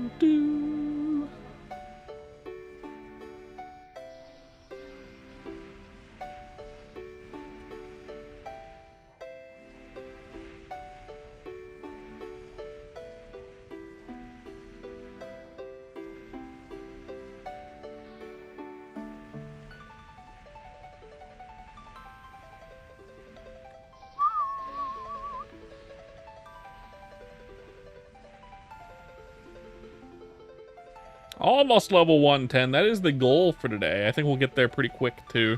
Almost level 110. That is the goal for today. I think we'll get there pretty quick, too.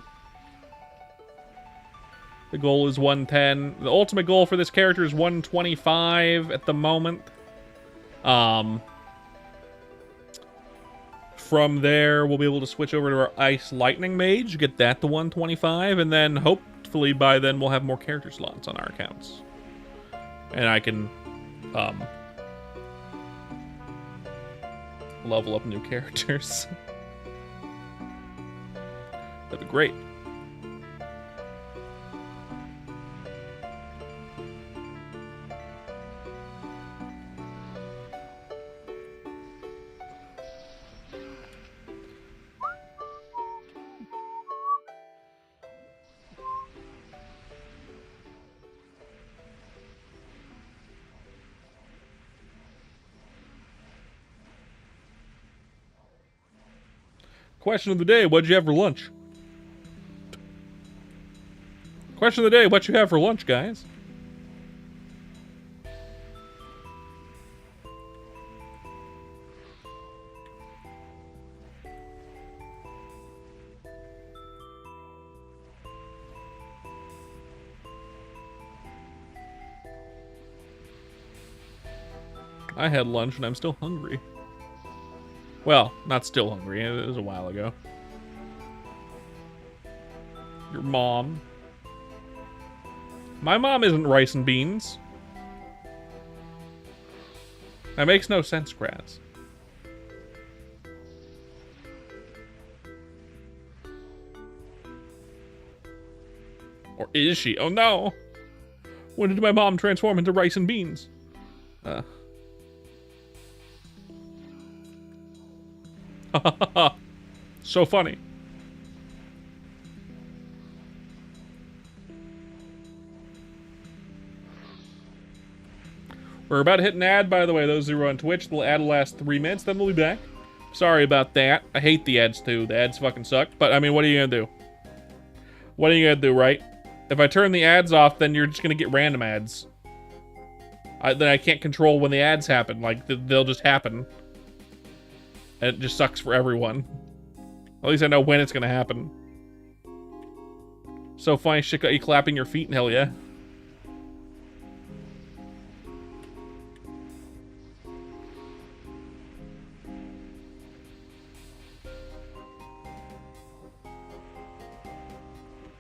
The goal is 110. The ultimate goal for this character is 125 at the moment. From there, we'll be able to switch over to our Ice Lightning Mage, get that to 125, and then hopefully by then we'll have more character slots on our accounts. And I can, level up new characters. That'd be great. Question of the day, what'd you have for lunch? Question of the day, what you have for lunch, guys? I had lunch and I'm still hungry. Well, not still hungry. It was a while ago. Your mom. My mom isn't rice and beans. That makes no sense, Kraz. Or is she? Oh no! When did my mom transform into rice and beans? So funny. We're about to hit an ad, by the way. Those who are on Twitch, the ad will last 3 minutes, then we'll be back. Sorry about that. I hate the ads, too. The ads fucking suck. But, I mean, what are you gonna do? What are you gonna do, right? If I turn the ads off, then you're just gonna get random ads. Then I can't control when the ads happen. Like, they'll just happen. And it just sucks for everyone. At least I know when it's gonna happen. So funny, shit got you clapping your feet, hell yeah.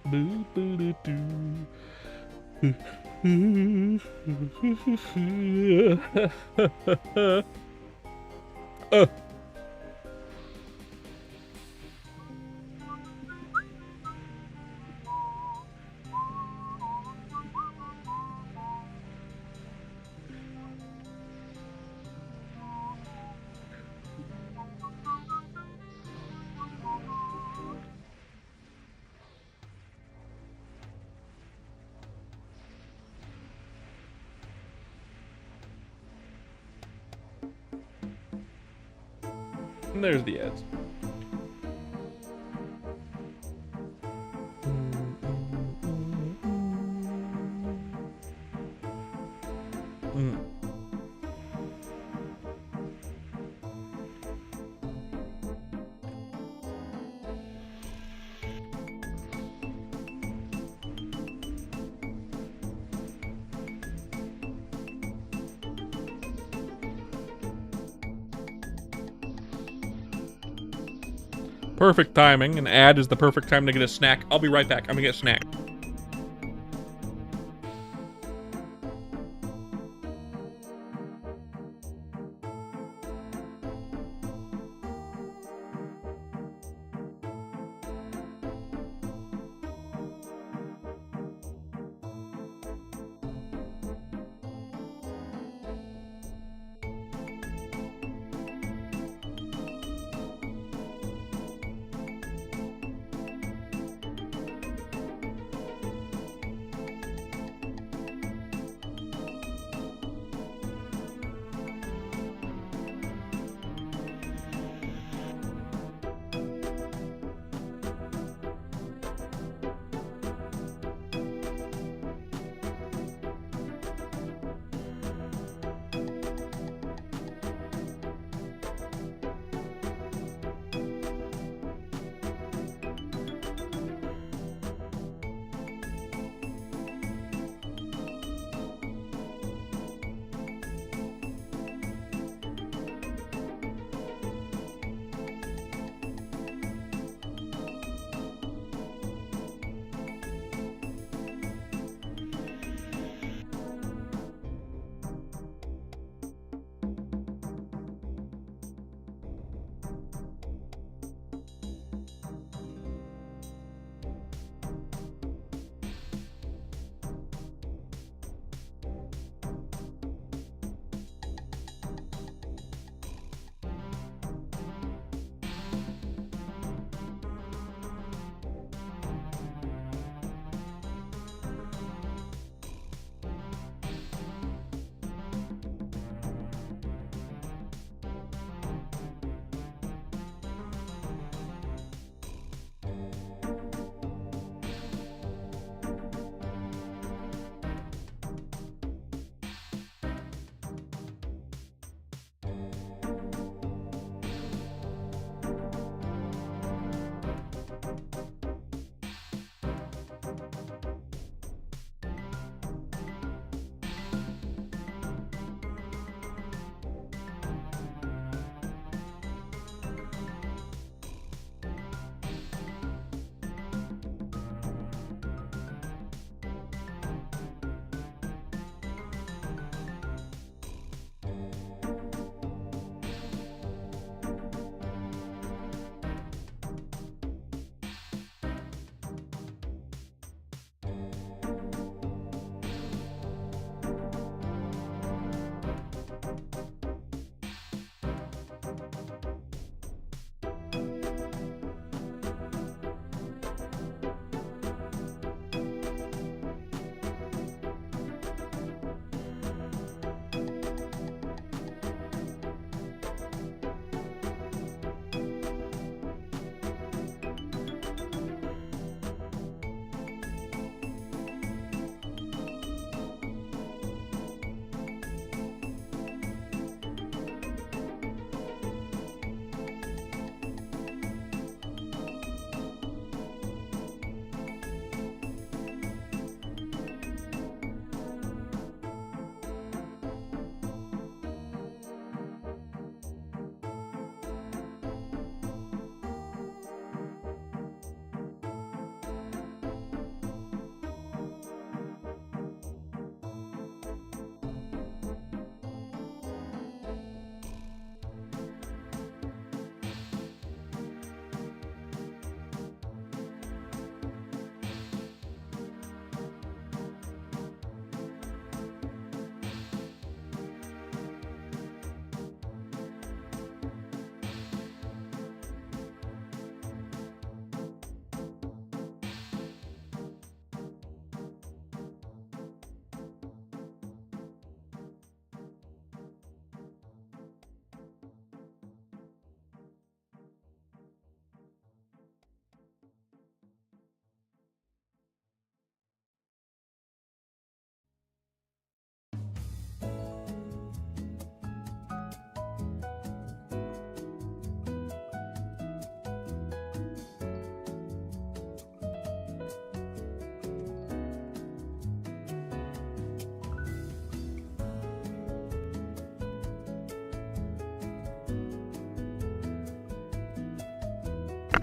Boo boo doo doo. And there's the ads. Perfect timing. An ad is the perfect time to get a snack. I'll be right back. I'm gonna get a snack.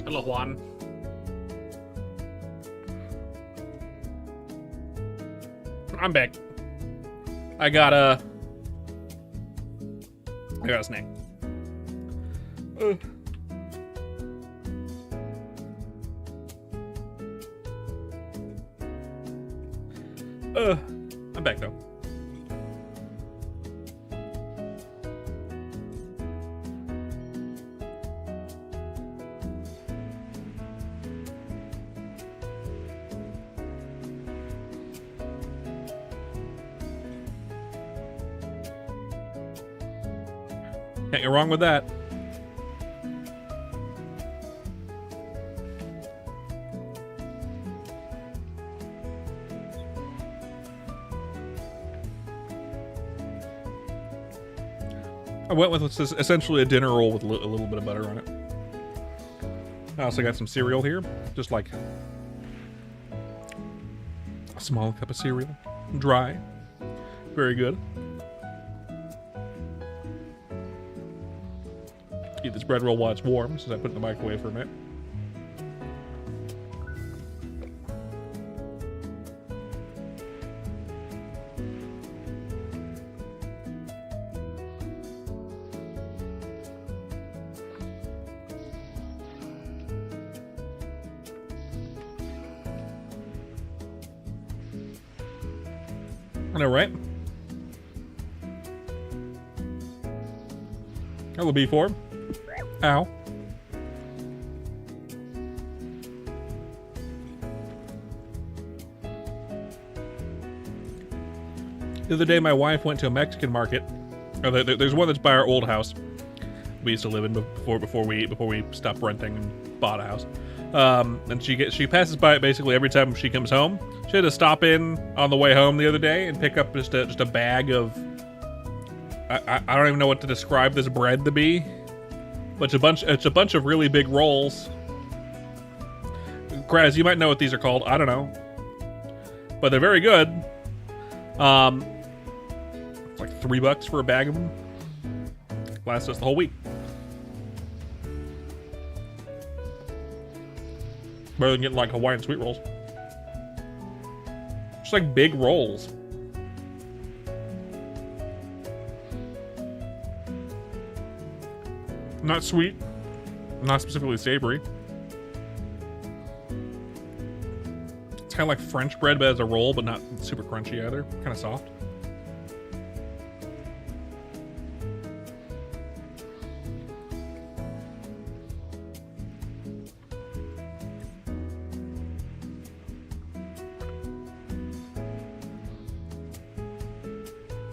Hello, Juan. I'm back. I got a snack. I'm back though. Can't go wrong with that. I went with essentially a dinner roll with a little bit of butter on it. I also got some cereal here, just like a small cup of cereal, dry, very good. Eat this bread roll while it's warm, since I put it in the microwave for a minute. I know, right? Hello, B4. Ow. The other day, my wife went to a Mexican market. There's one that's by our old house we used to live in before we stopped renting and bought a house. And she passes by it basically every time she comes home. She had to stop in on the way home the other day and pick up just a bag of. I don't even know what to describe this bread to be, but it's a bunch of really big rolls. Kraz, you might know what these are called. I don't know, but they're very good. It's like $3 for a bag of them. Lasts us the whole week. Better than getting like Hawaiian sweet rolls. Just like big rolls. Not sweet, not specifically savory. It's kind of like French bread, but as a roll, but not super crunchy either. Kind of soft.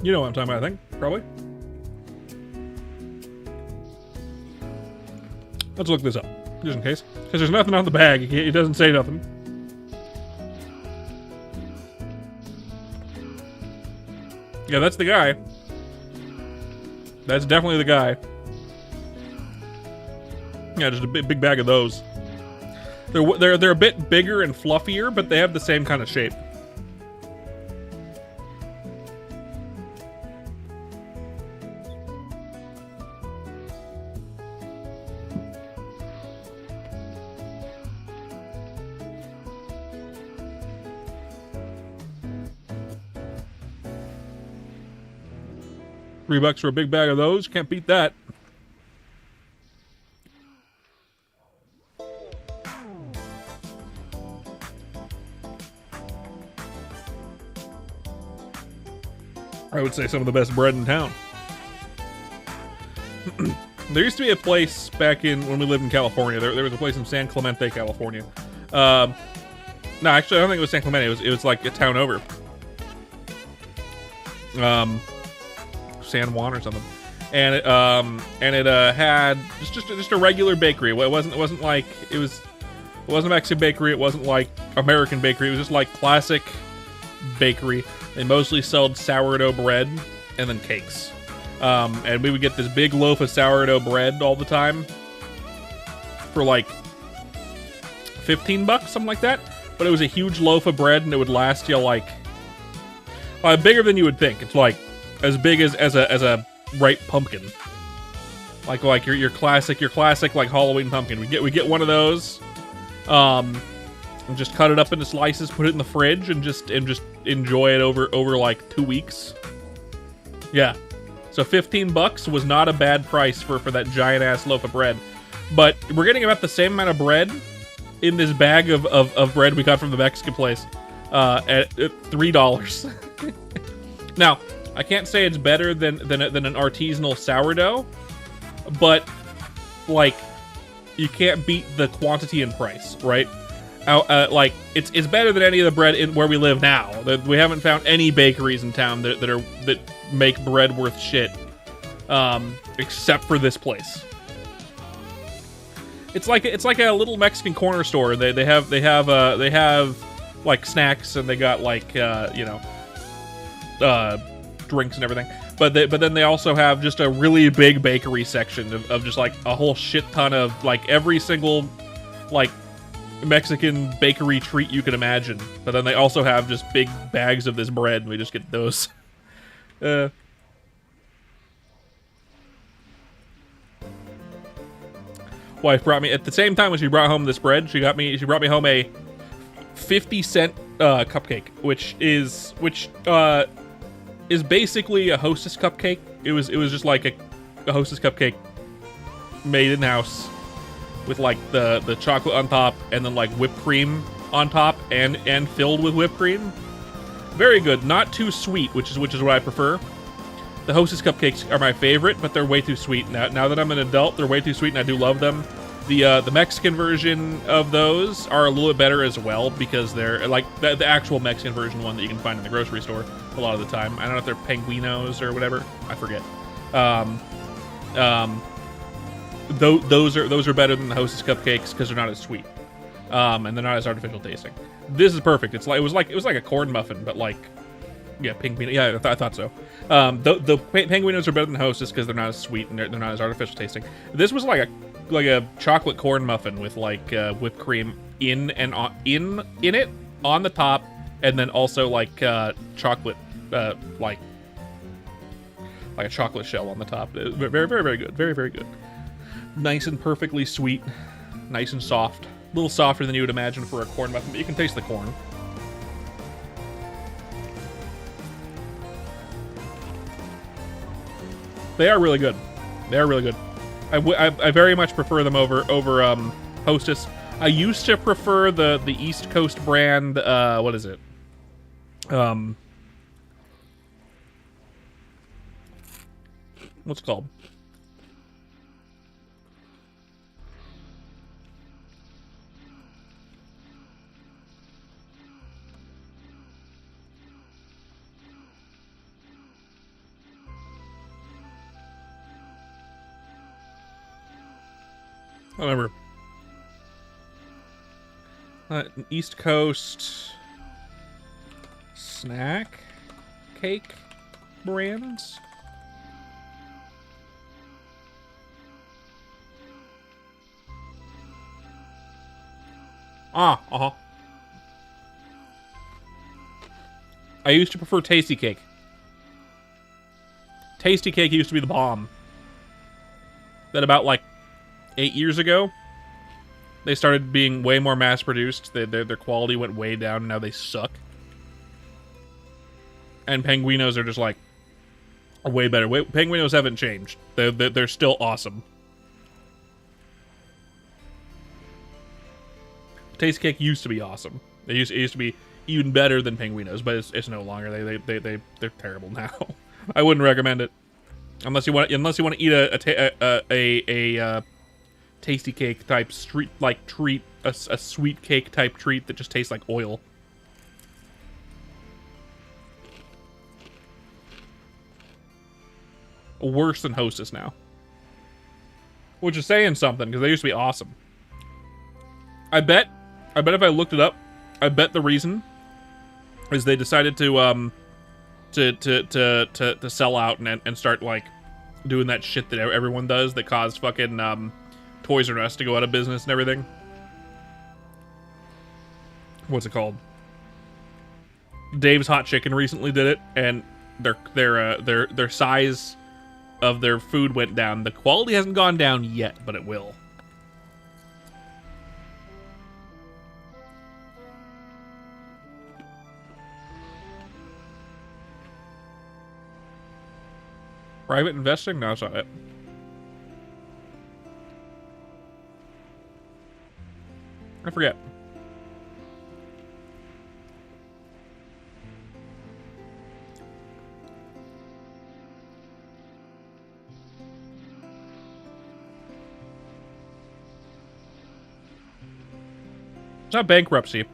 You know what I'm talking about, I think, probably. Let's look this up, just in case. Because there's nothing on the bag. It doesn't say nothing. Yeah, that's the guy. That's definitely the guy. Yeah, just a big bag of those. They're a bit bigger and fluffier, but they have the same kind of shape. $3 for a big bag of those. Can't beat that. I would say some of the best bread in town. There used to be a place back when we lived in California. There was a place in San Clemente, California. No, actually, I don't think it was San Clemente. It was like a town over. San Juan or something, and it had just a regular bakery. It wasn't a Mexican bakery. It wasn't like American bakery. It was just like classic bakery. They mostly sold sourdough bread and then cakes. And we would get this big loaf of sourdough bread all the time for like $15, something like that. But it was a huge loaf of bread, and it would last you like bigger than you would think. It's like as big as a ripe pumpkin. Like your classic like Halloween pumpkin. We get one of those, and just cut it up into slices, put it in the fridge, and just enjoy it over like 2 weeks. Yeah, so $15 was not a bad price for that giant ass loaf of bread, but we're getting about the same amount of bread in this bag of bread we got from the Mexican place at $3. Now, I can't say it's better than an artisanal sourdough, but like you can't beat the quantity and price, right? Like it's better than any of the bread in where we live now. We haven't found any bakeries in town that make bread worth shit, except for this place. It's like a little Mexican corner store. They have like snacks, and they got like drinks and everything. But then they also have just a really big bakery section of just like a whole shit ton of like every single like Mexican bakery treat you can imagine. But then they also have just big bags of this bread, and we just get those. Wife brought me at the same time when she brought home this bread. She brought me home a 50-cent cupcake, which is basically a Hostess cupcake. It was just like a Hostess cupcake made in house with like the chocolate on top, and then like whipped cream on top, and filled with whipped cream. Very good. Not too sweet, which is what I prefer. The Hostess cupcakes are my favorite, but they're way too sweet. Now that I'm an adult, they're way too sweet, and I do love them. The Mexican version of those are a little bit better as well, because they're like the actual Mexican version one that you can find in the grocery store a lot of the time. I don't know if they're Penguinos or whatever. I forget. Those are better than the Hostess cupcakes because they're not as sweet, and they're not as artificial tasting. This is perfect. It was like a corn muffin, but like. Yeah, Penguino. Yeah, I thought so. The Penguinos are better than Hostess because they're not as sweet and they're not as artificial tasting. This was like a chocolate corn muffin with like whipped cream in it on the top, and then also like chocolate like a chocolate shell on the top. Very very very good. Very very good. Nice and perfectly sweet. Nice and soft. A little softer than you would imagine for a corn muffin, but you can taste the corn. They are really good. They are really good. I very much prefer them over Hostess. I used to prefer the East Coast brand. What is it? What's it called? I don't remember. East Coast snack cake brands. I used to prefer Tasty Cake. Tasty Cake used to be the bomb. Then about like 8 years ago, they started being way more mass-produced. Their quality went way down, and now they suck. And Penguinos are just like way better. Penguinos haven't changed. They're still awesome. Taste Cake used to be awesome. It used to be even better than Penguinos, but it's no longer. They're terrible now. I wouldn't recommend it unless you want to eat a Tasty Cake type treat, a sweet cake type treat that just tastes like oil. Worse than Hostess now, which is saying something because they used to be awesome. I bet if I looked it up, I bet the reason is they decided to sell out and start like doing that shit that everyone does that caused fucking Toys R Us to go out of business and everything. What's it called? Dave's Hot Chicken recently did it, and their size of their food went down. The quality hasn't gone down yet, but it will. Private investing? No, it's not it. I forget. It's not bankruptcy.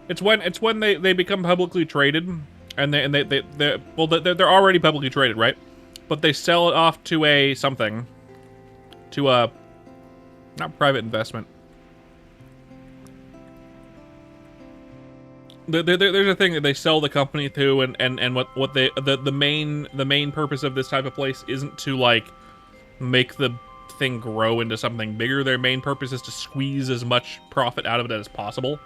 It's when they become publicly traded, and they're already publicly traded, right? But they sell it off to a something, to a not private investment. There's a thing that they sell the company to, and what they the main purpose of this type of place isn't to like make the thing grow into something bigger. Their main purpose is to squeeze as much profit out of it as possible,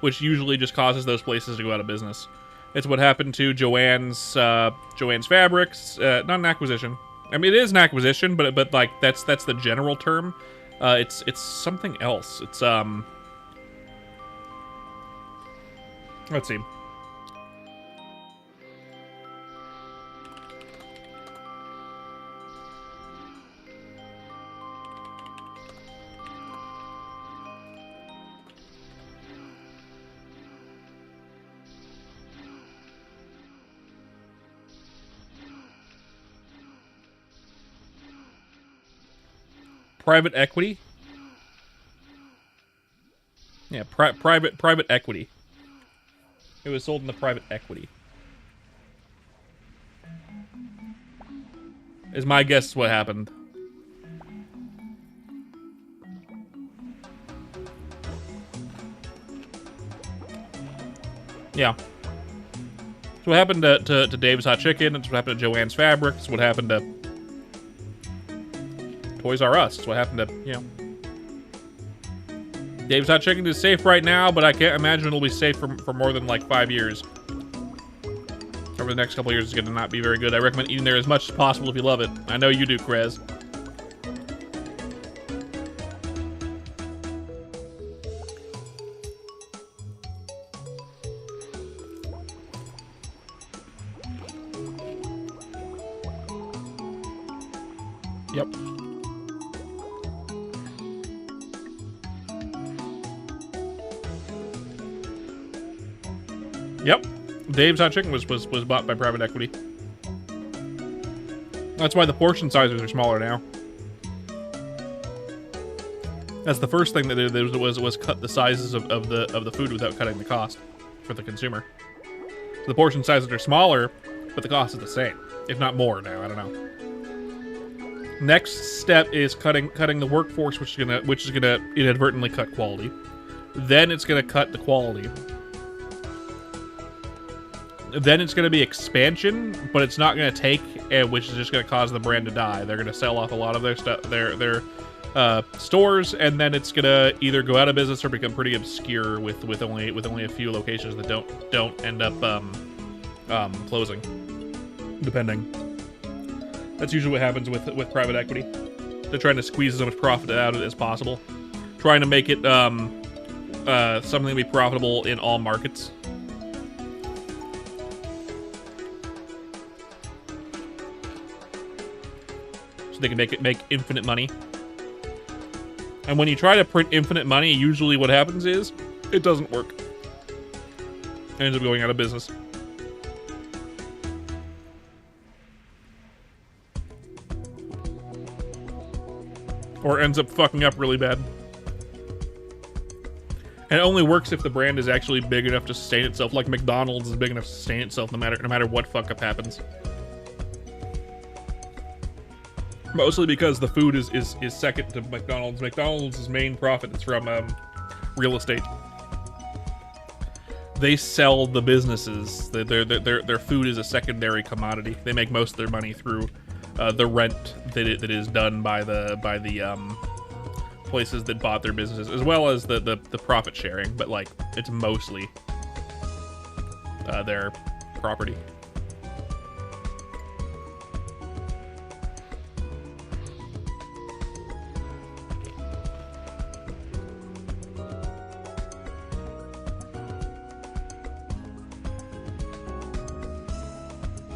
which usually just causes those places to go out of business. It's what happened to Joann's Fabrics. Not an acquisition. I mean, it is an acquisition, but like that's the general term. It's something else. It's let's see. Private equity? Yeah, private equity. It was sold in the private equity. Is my guess what happened. Yeah. It's what happened to Dave's Hot Chicken. It's what happened to Joann's Fabric. It's what happened to Toys R Us. It's what happened to, you know. Dave's Hot Chicken is safe right now, but I can't imagine it'll be safe for more than like 5 years. Over the next couple of years, it's going to not be very good. I recommend eating there as much as possible if you love it. I know you do, Krez. Yep. Yep. Dave's Hot Chicken was bought by private equity. That's why the portion sizes are smaller now. That's the first thing that they did was cut the sizes of the food without cutting the cost for the consumer. So the portion sizes are smaller, but the cost is the same, if not more now. I don't know. Next step is cutting the workforce, which is gonna inadvertently cut quality. Then it's gonna cut the quality. Then it's going to be expansion, but it's not going to take, which is just going to cause the brand to die. They're going to sell off a lot of their stuff, their stores, and then it's going to either go out of business or become pretty obscure with only a few locations that don't end up closing, depending. That's usually what happens with private equity. They're trying to squeeze as much profit out of it as possible, trying to make it something to be profitable in all markets. They can make infinite money. And when you try to print infinite money, usually what happens is it doesn't work. It ends up going out of business. Or ends up fucking up really bad. And it only works if the brand is actually big enough to sustain itself, like McDonald's is big enough to sustain itself no matter what fuck up happens. Mostly because the food is second to McDonald's. McDonald's' main profit is from real estate. They sell the businesses. Their food is a secondary commodity. They make most of their money through the rent that is done by the places that bought their businesses, as well as the profit sharing. But like, it's mostly their property.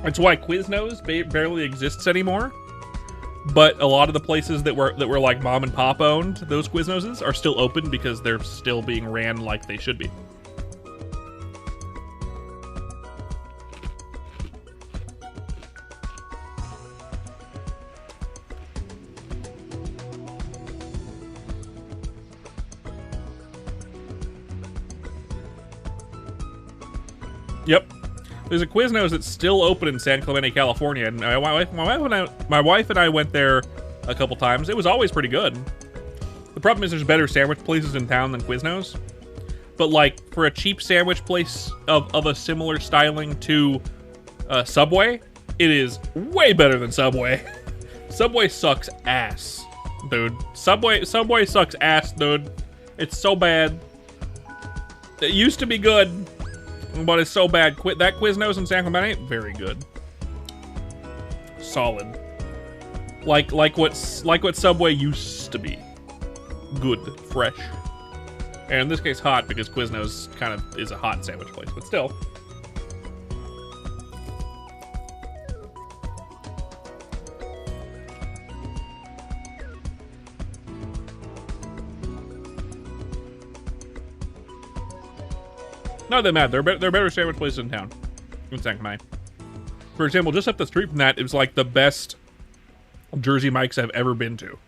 It's why Quiznos barely exists anymore. But a lot of the places that were like mom and pop owned, those Quiznos are still open because they're still being ran like they should be. Yep. There's a Quiznos that's still open in San Clemente, California, and my wife and I went there a couple times. It was always pretty good. The problem is there's better sandwich places in town than Quiznos. But like for a cheap sandwich place of a similar styling to Subway, it is way better than Subway. Subway sucks ass, dude. Subway sucks ass, dude. It's so bad. It used to be good. But it's so bad. That Quiznos in San Clemente, very good. Solid. Like what Subway used to be. Good, fresh. And in this case, hot, because Quiznos kind of is a hot sandwich place, but still. Not that mad. They're better sandwich places in town. In San Clemente. For example, just up the street from that, it was like the best Jersey Mike's I've ever been to.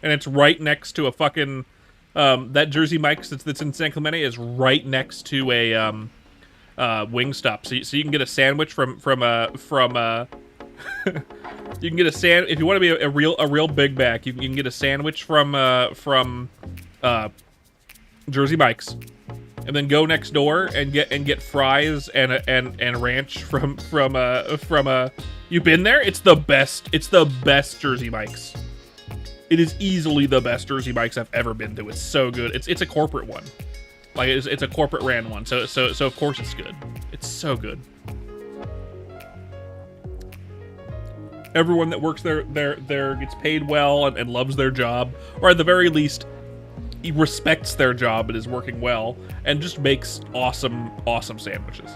And it's right next to a fucking... that Jersey Mike's that's in San Clemente is right next to a Wingstop. So you can get a sandwich from you can get a if you want to be a real big back, you can get a sandwich from Jersey Mike's. And then go next door and get fries and ranch from you've been there? It's the best. It's the best Jersey Mike's. It is easily the best Jersey Mike's I've ever been to. It's so good. It's a corporate one. Like it's a corporate ran one. So of course it's good. It's so good. Everyone that works there gets paid well and loves their job, or at the very least he respects their job and is working well and just makes awesome sandwiches.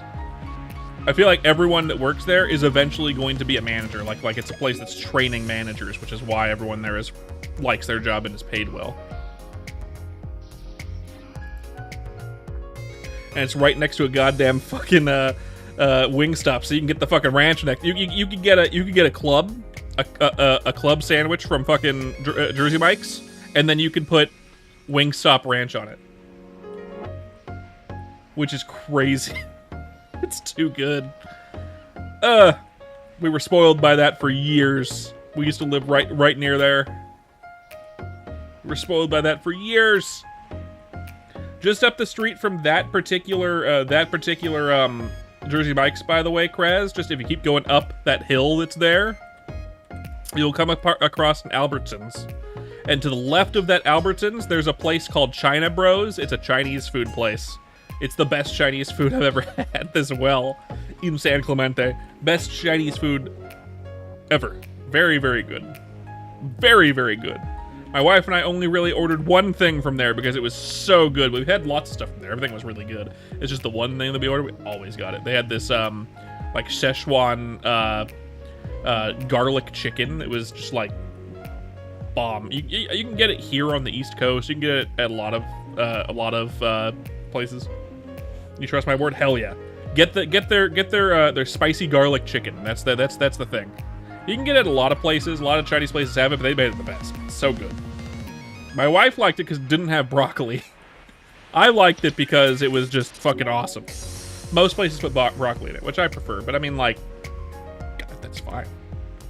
I feel like everyone that works there is eventually going to be a manager. Like it's a place that's training managers, which is why everyone there likes their job and is paid well. And it's right next to a goddamn fucking Wingstop, so you can get the fucking ranch next. You can get a club sandwich from fucking Jersey Mike's, and then you can put Wingstop ranch on it, which is crazy. It's too good. We were spoiled by that for years. We used to live right near there. We were spoiled by that for years. Just up the street from that particular Jersey Mike's, by the way, Kraz, just if you keep going up that hill that's there, you'll come across an Albertsons. And to the left of that Albertsons, there's a place called China Bros. It's a Chinese food place. It's the best Chinese food I've ever had as well in San Clemente. Best Chinese food ever. Very, very good. Very, very good. My wife and I only really ordered one thing from there because it was so good. We've had lots of stuff from there. Everything was really good. It's just the one thing that we ordered. We always got it. They had this like Szechuan garlic chicken. It was just like bomb. You can get it here on the East Coast. You can get it at a lot of places. You trust my word? Hell yeah. Get their spicy garlic chicken. That's the thing. You can get it at a lot of places. A lot of Chinese places have it, but they made it the best. It's so good. My wife liked it because it didn't have broccoli. I liked it because it was just fucking awesome. Most places put broccoli in it, which I prefer. But I mean, like, God, that's fine.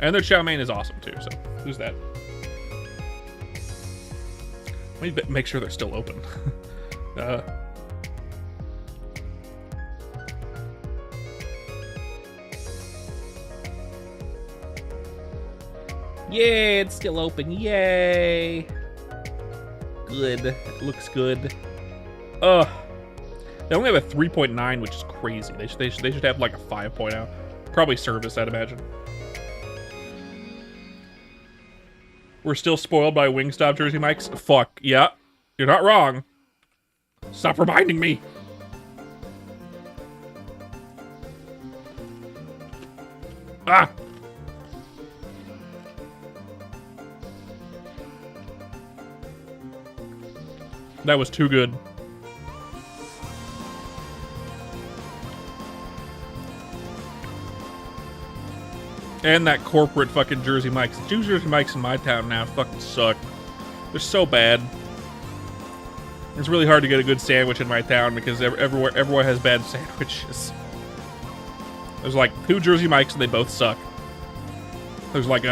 And their chow mein is awesome too. So who's that? Let me make sure they're still open. Yeah, it's still open. Yay. Good. Looks good. Ugh. They only have a 3.9, which is crazy. They should have like a 5.0. Probably service, I'd imagine. We're still spoiled by Wingstop Jersey Mike's? Fuck, yeah. You're not wrong. Stop reminding me. Ah! That was too good. And that corporate fucking Jersey Mike's. The Jersey Mike's in my town now fucking suck. They're so bad. It's really hard to get a good sandwich in my town because everywhere has bad sandwiches. There's like 2 Jersey Mike's and they both suck. There's like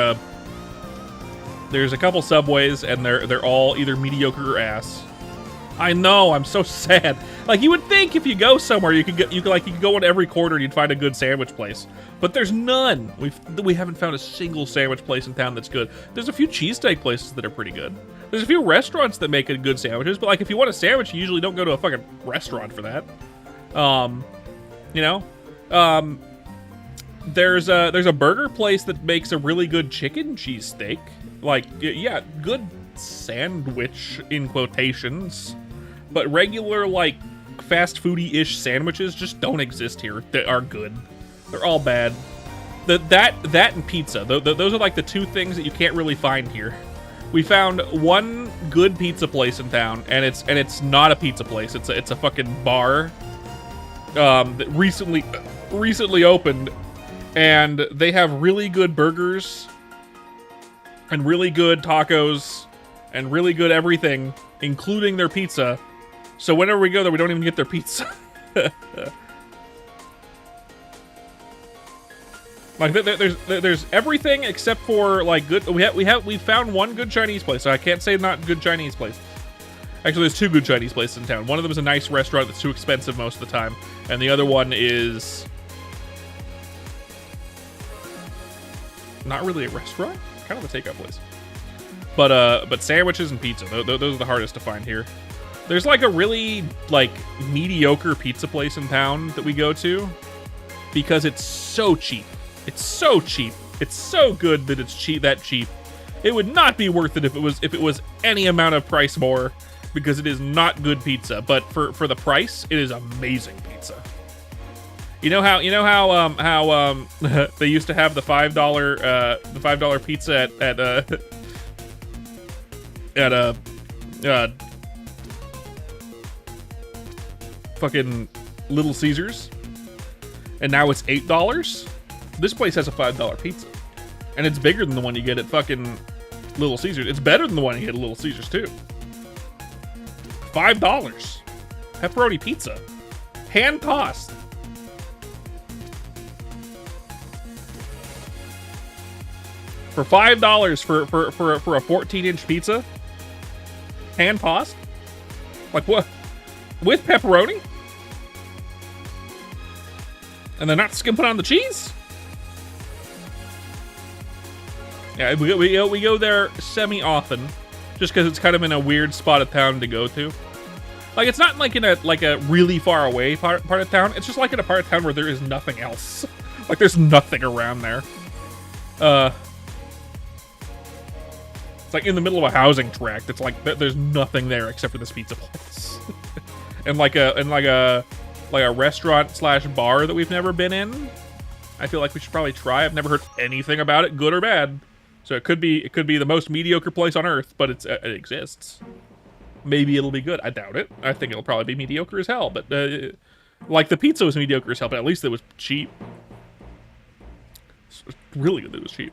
there's a couple Subways and they're all either mediocre or ass. I know, I'm so sad. Like, you would think if you go somewhere you could go in every corner and you'd find a good sandwich place. But there's none. We haven't found a single sandwich place in town that's good. There's a few cheesesteak places that are pretty good. There's a few restaurants that make good sandwiches, but like if you want a sandwich, you usually don't go to a fucking restaurant for that. You know? There's a burger place that makes a really good chicken cheesesteak. Like, yeah, good sandwich in quotations. But regular, like, fast foody-ish sandwiches just don't exist here that are good. They're all bad. That and pizza. Those are like the 2 things that you can't really find here. We found one good pizza place in town, and it's not a pizza place. It's a fucking bar that recently opened, and they have really good burgers and really good tacos and really good everything, including their pizza. So whenever we go there, we don't even get their pizza. Like there's everything except for like good. We found one good Chinese place. So I can't say not good Chinese place. Actually, there's 2 good Chinese places in town. One of them is a nice restaurant that's too expensive most of the time, and the other one is not really a restaurant, kind of a takeout place. But sandwiches and pizza, those are the hardest to find here. There's like a really like mediocre pizza place in town that we go to because it's so cheap. It's so cheap. It's so good that it's cheap. It would not be worth it if it was any amount of price more, because it is not good pizza. But for the price, it is amazing pizza. You know how they used to have the $5 pizza at fucking Little Caesars, and now it's $8. This place has a $5 pizza, and it's bigger than the one you get at fucking Little Caesars. It's better than the one you get at Little Caesars too. $5 pepperoni pizza, hand tossed. For $5 for a 14-inch pizza, hand tossed, like what, with pepperoni, and they're not skimping on the cheese. Yeah, we go there semi-often, just because it's kind of in a weird spot of town to go to. Like, it's not like in a really far away part of town. It's just like in a part of town where there is nothing else. Like, there's nothing around there. It's like in the middle of a housing tract. It's like there's nothing there except for this pizza place, and like a restaurant / bar that we've never been in. I feel like we should probably try. I've never heard anything about it, good or bad. So it could be the most mediocre place on earth, but it exists. Maybe it'll be good. I doubt it. I think it'll probably be mediocre as hell. But like the pizza was mediocre as hell, but at least it was cheap. It's really good that it was cheap.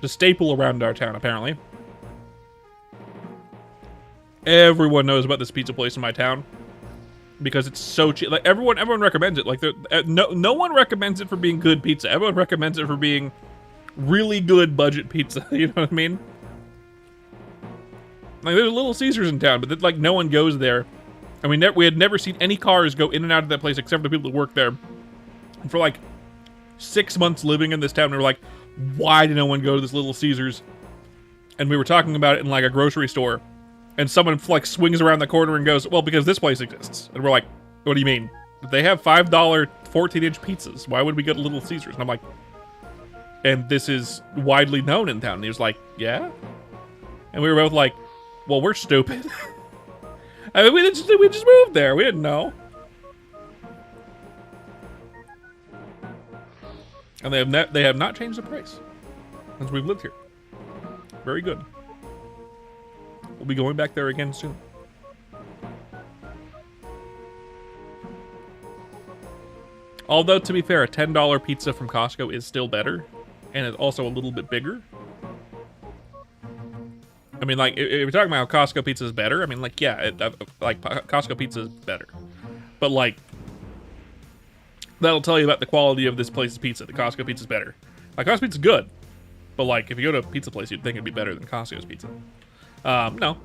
The staple around our town, apparently. Everyone knows about this pizza place in my town because it's so cheap. Like everyone recommends it. Like no one recommends it for being good pizza. Everyone recommends it for being really good budget pizza. You know what I mean? Like there's Little Caesars in town, but like no one goes there. And we had never seen any cars go in and out of that place except for the people that work there. And for like 6 months living in this town, we were like, why did no one go to this Little Caesars? And we were talking about it in like a grocery store, and someone like swings around the corner and goes, well, because this place exists. And we're like, what do you mean? They have $5 14-inch pizzas. Why would we go to Little Caesars? And I'm like, and this is widely known in town. And he was like, yeah? And we were both like, well, we're stupid. I mean, we just moved there. We didn't know. And they have not changed the price since we've lived here. Very good. We'll be going back there again soon. Although, to be fair, a $10 pizza from Costco is still better, and it's also a little bit bigger. I mean, like, if you're talking about how Costco pizza is better, I mean, like, yeah, like, Costco pizza is better. But, like, that'll tell you about the quality of this place's pizza. The Costco pizza is better. Like, Costco pizza is good, but, like, if you go to a pizza place, you'd think it'd be better than Costco's pizza. No.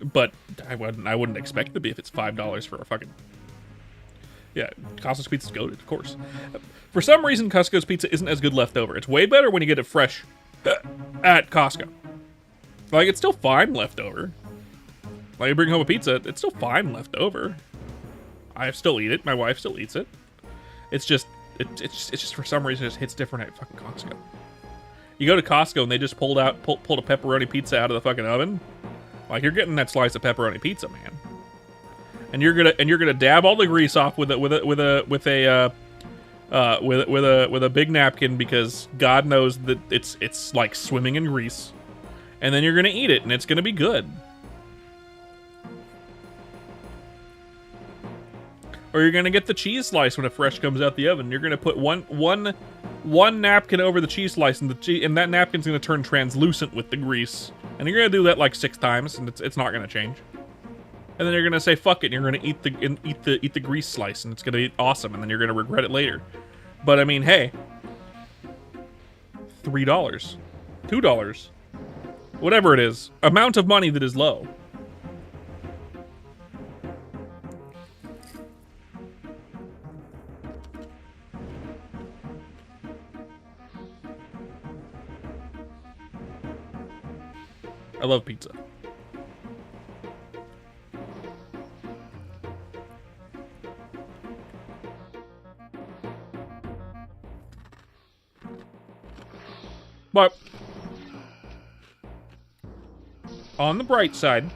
But I wouldn't expect it to be if it's $5 for a fucking... Yeah, Costco's pizza's goated, of course. For some reason, Costco's pizza isn't as good leftover. It's way better when you get it fresh at Costco. Like, it's still fine leftover. Like, you bring home a pizza, it's still fine leftover. I still eat it. My wife still eats it. It's just, it's just for some reason it just hits different at fucking Costco. You go to Costco and they just pulled a pepperoni pizza out of the fucking oven. Like, you're getting that slice of pepperoni pizza, man. And you're gonna dab all the grease off with a big napkin because God knows that it's like swimming in grease. And then you're gonna eat it and it's gonna be good. Or you're gonna get the cheese slice when it fresh comes out the oven. You're gonna put one napkin over the cheese slice, and that napkin's gonna turn translucent with the grease. And you're gonna do that like 6 times, and it's not gonna change. And then you're gonna say fuck it, and you're gonna eat the grease slice, and it's gonna be awesome, and then you're gonna regret it later. But I mean, hey, $3, $2, whatever it is, amount of money that is low. I love pizza. But on the bright side,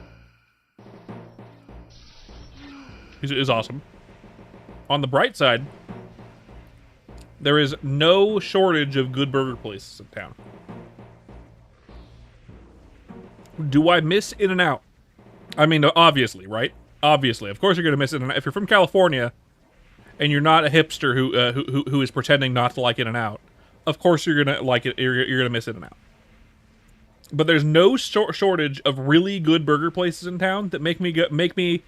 is awesome. On the bright side, there is no shortage of good burger places in town. Do I miss In-N-Out? I mean, obviously, right? Obviously, of course you're gonna miss In-N-Out. If you're from California and you're not a hipster who is pretending not to like In-N-Out, of course you're gonna like it. You're gonna miss In-N-Out. But there's no shortage of really good burger places in town that make me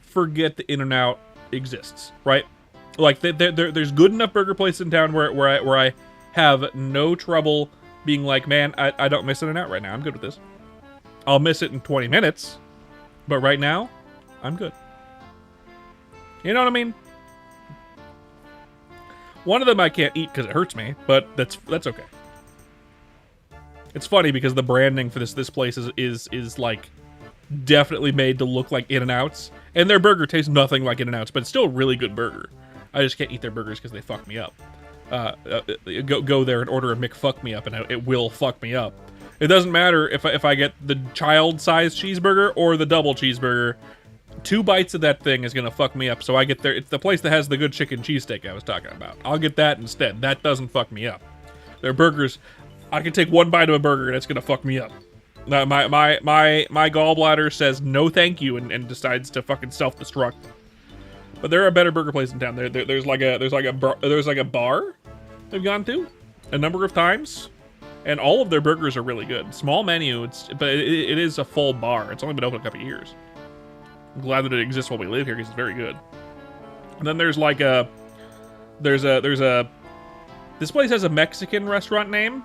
forget that In-N-Out exists, right? Like there's good enough burger places in town where I have no trouble being like, man, I don't miss In-N-Out right now. I'm good with this. I'll miss it in 20 minutes, but right now, I'm good. You know what I mean? One of them I can't eat because it hurts me, but that's okay. It's funny because the branding for this place is like definitely made to look like In-N-Outs, and their burger tastes nothing like In-N-Outs, but it's still a really good burger. I just can't eat their burgers because they fuck me up. Go there and order a McFuck me up, and it will fuck me up. It doesn't matter if I get the child-sized cheeseburger or the double cheeseburger. 2 bites of that thing is gonna fuck me up. So I get there. It's the place that has the good chicken cheesesteak I was talking about. I'll get that instead. That doesn't fuck me up. Their burgers, I can take 1 bite of a burger and it's gonna fuck me up. My gallbladder says no thank you and decides to fucking self-destruct. But there are better burger places in town. There's like a bar they've gone to a number of times. And all of their burgers are really good. Small menu, but it is a full bar. It's only been open a couple of years. I'm glad that it exists while we live here because it's very good. And then there's like this place has a Mexican restaurant name.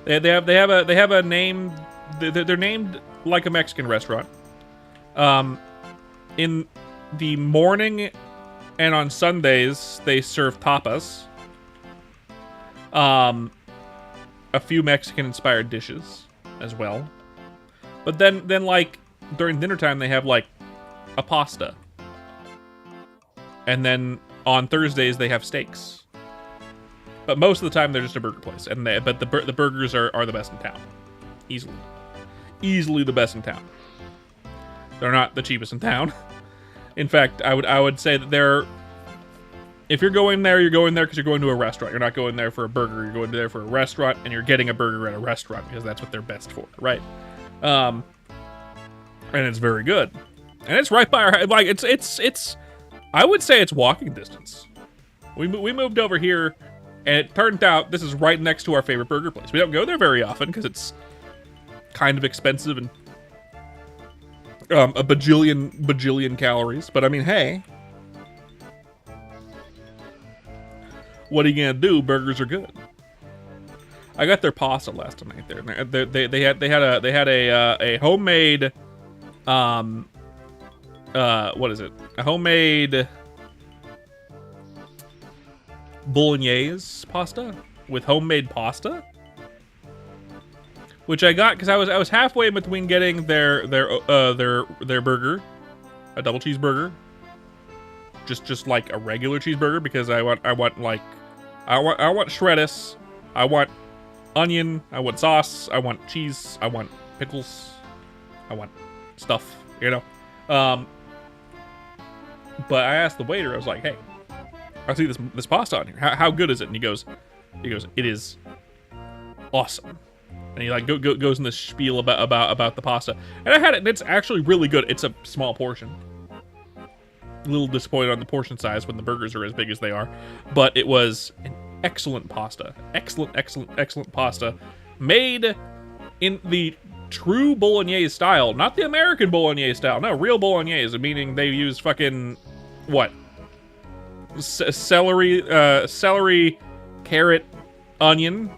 They have a name. They're named like a Mexican restaurant. In the morning and on Sundays they serve tapas. A few Mexican-inspired dishes as well. But then like, during dinner time, they have, like, a pasta. And then on Thursdays, they have steaks. But most of the time, they're just a burger place. But the burgers are the best in town. Easily. Easily the best in town. They're not the cheapest in town. In fact, I would say that they're... If you're going there because you're going to a restaurant. You're not going there for a burger. You're going there for a restaurant, and you're getting a burger at a restaurant because that's what they're best for, right? And it's very good. And it's right by our... Like, it's... I would say it's walking distance. We moved over here, and it turned out this is right next to our favorite burger place. We don't go there very often because it's kind of expensive and a bajillion calories. But I mean, hey, what are you gonna do? Burgers are good. I got their pasta last night there. They had a homemade what is it? A homemade bolognese pasta with homemade pasta, which I got because I was halfway in between getting their burger, a double cheeseburger, just like a regular cheeseburger because I want shreddis, I want onion, I want sauce, I want cheese, I want pickles, I want stuff, you know. But I asked the waiter, I was like, hey, I see this pasta on here. How good is it? And he goes, it is awesome. And he like goes in this spiel about the pasta. And I had it, and it's actually really good. It's a small portion. A little disappointed on the portion size when the burgers are as big as they are. But it was an excellent pasta. Excellent pasta. Made in the true bolognese style. Not the American bolognese style. No, real bolognese. Meaning they use fucking, what? Celery, carrot, onion,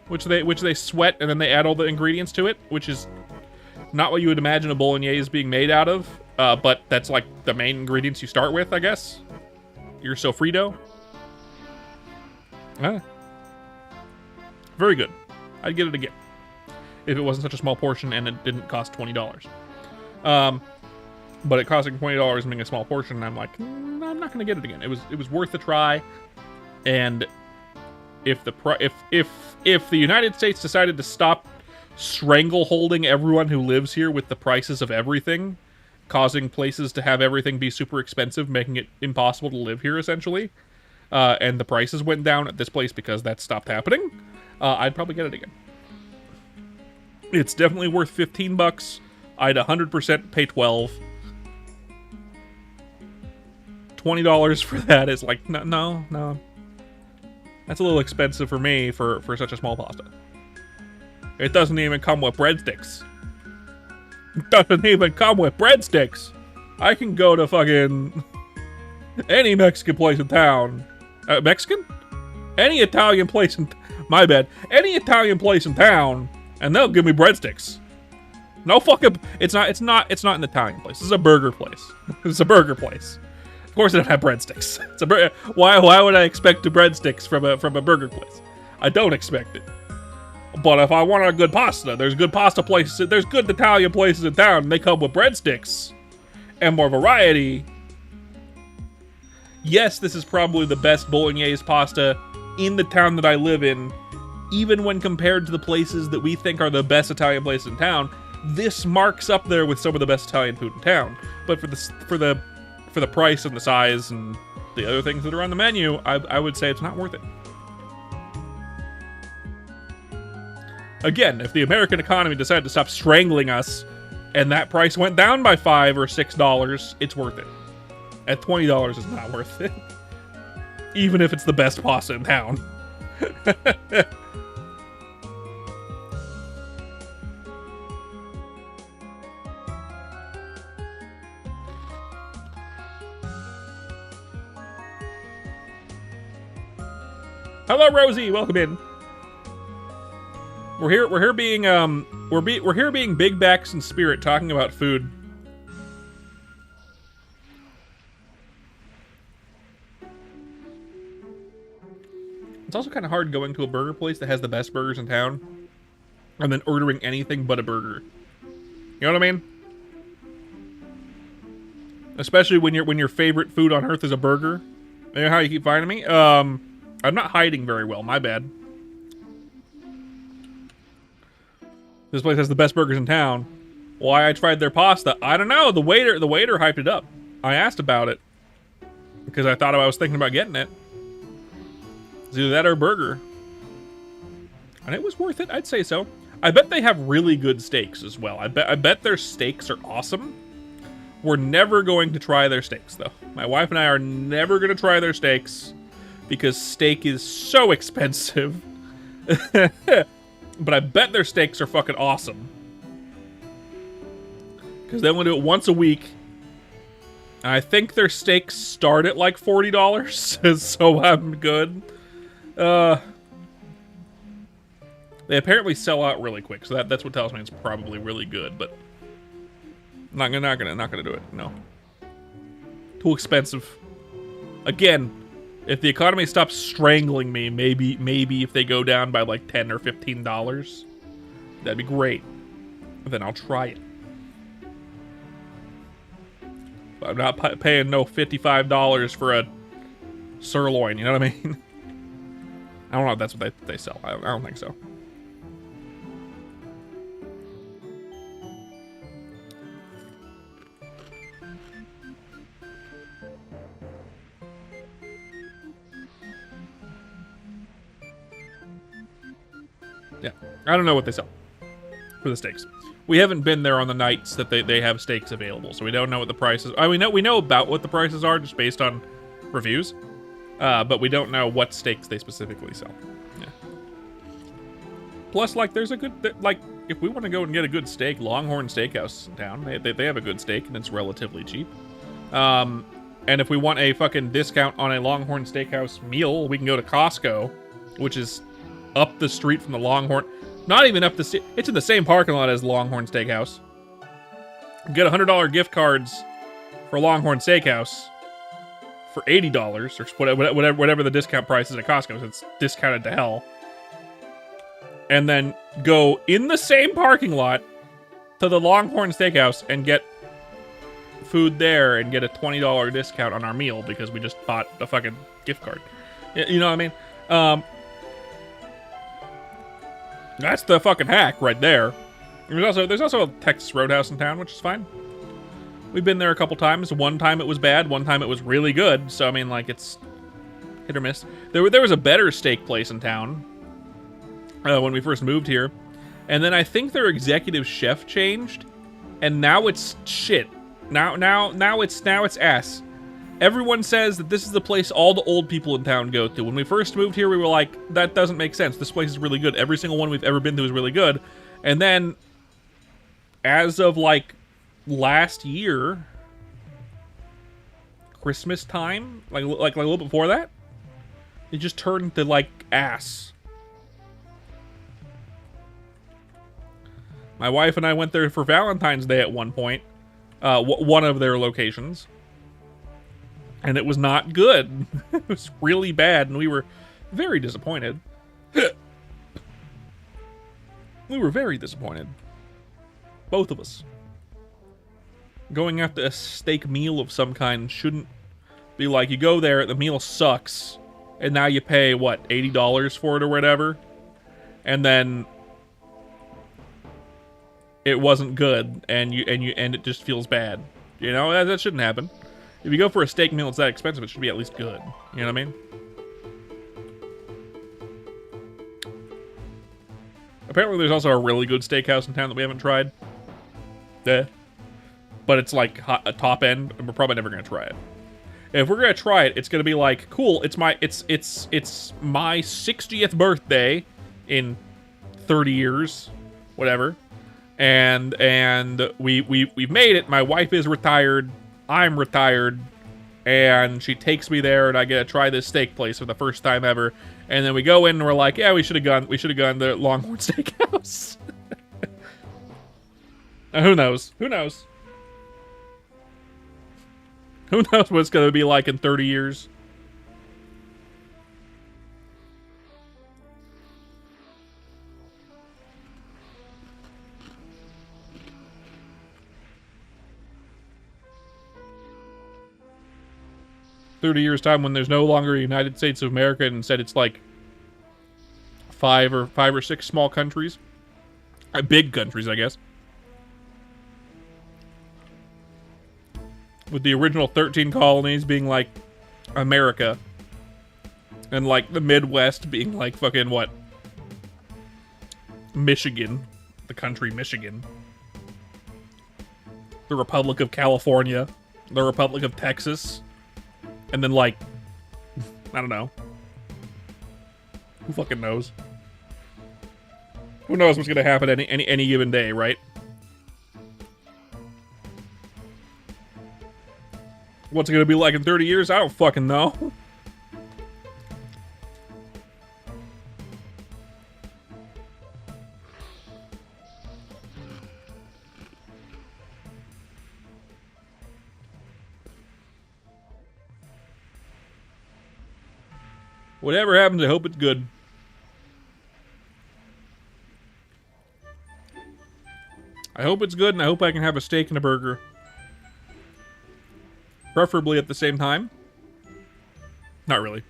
which they sweat and then they add all the ingredients to it, which is not what you would imagine a bolognese being made out of. But that's like the main ingredients you start with, I guess. Your sofrito. Very good. I'd get it again if it wasn't such a small portion and it didn't cost $20. But it costing $20 and being a small portion, I'm like, I'm not gonna get it again. It was worth a try, and if the United States decided to stop strangleholding everyone who lives here with the prices of everything, causing places to have everything be super expensive, making it impossible to live here essentially, and the prices went down at this place because that stopped happening, I'd probably get it again. It's definitely worth $15. I'd 100% pay $12. $20 for that is like, no. That's a little expensive for me for such a small pasta. It doesn't even come with breadsticks. It doesn't even come with breadsticks. I can go to fucking any Mexican place in town. Mexican? Any Italian place in... My bad. Any Italian place in town, and they'll give me breadsticks. No fucking... It's not an Italian place. This is a burger place. It's a burger place. Of course they don't have breadsticks. It's a why would I expect the breadsticks from a burger place? I don't expect it. But if I want a good pasta, there's good pasta places. There's good Italian places in town, and they come with breadsticks and more variety. Yes, this is probably the best bolognese pasta in the town that I live in, even when compared to the places that we think are the best Italian places in town. This marks up there with some of the best Italian food in town. But for the price and the size and the other things that are on the menu, I would say it's not worth it. Again, if the American economy decided to stop strangling us and that price went down by $5 or $6, it's worth it. At $20, it's not worth it. Even if it's the best pasta in town. Hello, Rosie. Welcome in. We're here being we're here being big backs in spirit, talking about food. It's also kind of hard going to a burger place that has the best burgers in town, and then ordering anything but a burger. You know what I mean? Especially when your favorite food on earth is a burger. You know how you keep finding me? I'm not hiding very well. My bad. This place has the best burgers in town, Why I tried their pasta? I don't know. The waiter hyped it up. I asked about it because I thought I was thinking about getting it. It's either that or a burger. And it was worth it, I'd say so. I bet they have really good steaks as well. I bet their steaks are awesome. We're never going to try their steaks, though. My wife and I are never going to try their steaks because steak is so expensive. But I bet their steaks are fucking awesome. Because they only do it once a week. And I think their steaks start at like $40, so I'm good. They apparently sell out really quick, so that's what tells me it's probably really good, but not gonna do it. No, too expensive. Again, if the economy stops strangling me, maybe if they go down by like $10 or $15, that'd be great. Then I'll try it. But I'm not paying no $55 for a sirloin. You know what I mean? I don't know if that's what they sell. I don't think so. Yeah, I don't know what they sell for the steaks. We haven't been there on the nights that they have steaks available, so we don't know what the prices. We know about what the prices are just based on reviews, but we don't know what steaks they specifically sell. Yeah. Plus, like, there's a good like if we want to go and get a good steak, Longhorn Steakhouse in town, they have a good steak and it's relatively cheap. And if we want a fucking discount on a Longhorn Steakhouse meal, we can go to Costco, which is up the street from the Longhorn. Not even up the street. It's in the same parking lot as Longhorn Steakhouse. Get $100 gift cards for Longhorn Steakhouse for $80 or whatever the discount price is at Costco. So it's discounted to hell. And then go in the same parking lot to the Longhorn Steakhouse and get food there and get a $20 discount on our meal because we just bought a fucking gift card. You know what I mean? That's the fucking hack right there. There's also a Texas Roadhouse in town, which is fine. We've been there a couple times. One time it was bad, one time it was really good. So I mean, like, it's hit or miss. There was a better steak place in town when we first moved here, and then I think their executive chef changed, and now it's shit. Now it's ass. Everyone says that this is the place all the old people in town go to. When we first moved here, we were like, that doesn't make sense. This place is really good. Every single one we've ever been to is really good. And then, as of, like, last year, Christmas time, like a little bit before that, it just turned to, like, ass. My wife and I went there for Valentine's Day at one point. One of their locations. And it was not good. It was really bad, and we were very disappointed. We were very disappointed. Both of us. Going after a steak meal of some kind shouldn't be like, you go there, the meal sucks, and now you pay, what, $80 for it or whatever? And then it wasn't good, and it just feels bad. You know, that shouldn't happen. If you go for a steak meal that's that expensive, it should be at least good. You know what I mean? Apparently there's also a really good steakhouse in town that we haven't tried. Yeah. But it's like a top end, and we're probably never going to try it. If we're going to try it, it's going to be like, cool, it's my 60th birthday in 30 years, whatever. And we've made it. My wife is retired. I'm retired, and she takes me there, and I get to try this steak place for the first time ever. And then we go in, and we're like, yeah, we should have gone to Longhorn Steakhouse. Who knows? Who knows? Who knows what it's gonna be like in 30 years? Time when there's no longer a United States of America, and instead it's like five or six small countries, big countries, I guess. with the original 13 colonies being like America, and like the Midwest being like fucking what? Michigan, the country Michigan, the Republic of California, the Republic of Texas, and then like, I don't know. Who fucking knows? Who knows what's gonna happen any given day, right? What's it gonna be like in 30 years? I don't fucking know. Whatever happens, I hope it's good. I hope it's good, and I hope I can have a steak and a burger. Preferably at the same time. Not really.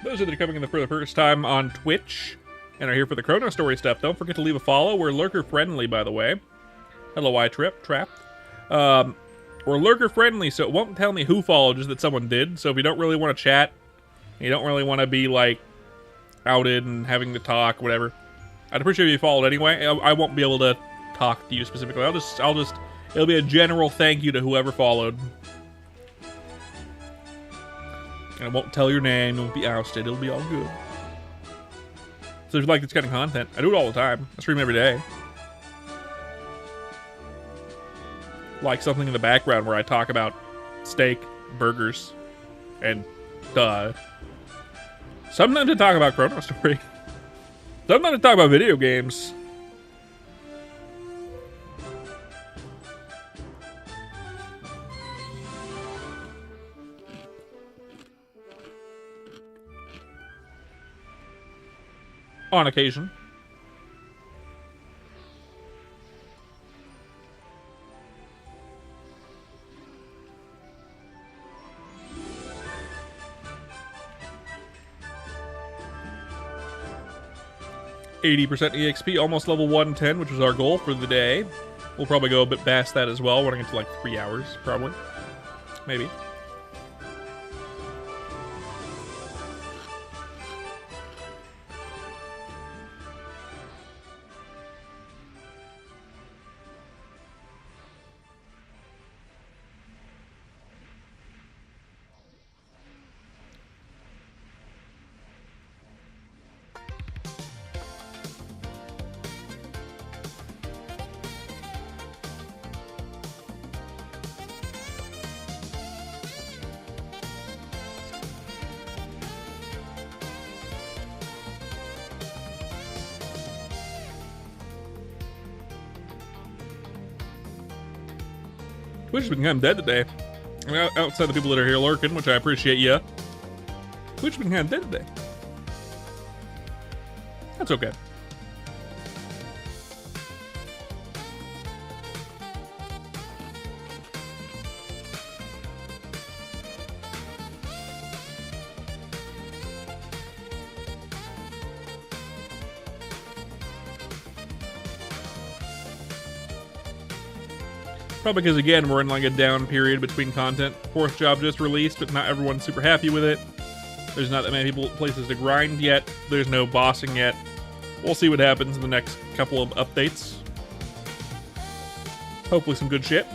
Those that are coming in for the first time on Twitch and are here for the Chrono Story stuff, don't forget to leave a follow. We're lurker friendly, by the way. Hello, Trapped. We're lurker friendly, so it won't tell me who followed, just that someone did. So if you don't really want to chat, you don't really want to be like outed and having to talk, whatever, I'd appreciate if you followed anyway. I won't be able to talk to you specifically. I'll just it'll be a general thank you to whoever followed. And I won't tell your name, you won't be ousted, it'll be all good. So if you like this kind of content, I do it all the time. I stream every day. Like something in the background where I talk about steak, burgers, and sometimes I talk about Chrono Story. Sometimes I talk about video games. On occasion. %, EXP, almost level 110, which was our goal for the day. We'll probably go a bit past that as well, running into like 3 hours, probably. Maybe. Twitch has been kind of dead today. I mean, outside the people that are here lurking, which I appreciate ya. Twitch has been kind of dead today. That's okay. Probably because, again, we're in like a down period between content. Fourth job just released, but not everyone's super happy with it. There's not that many places to grind yet. There's no bossing yet. We'll see what happens in the next couple of updates. Hopefully some good shit.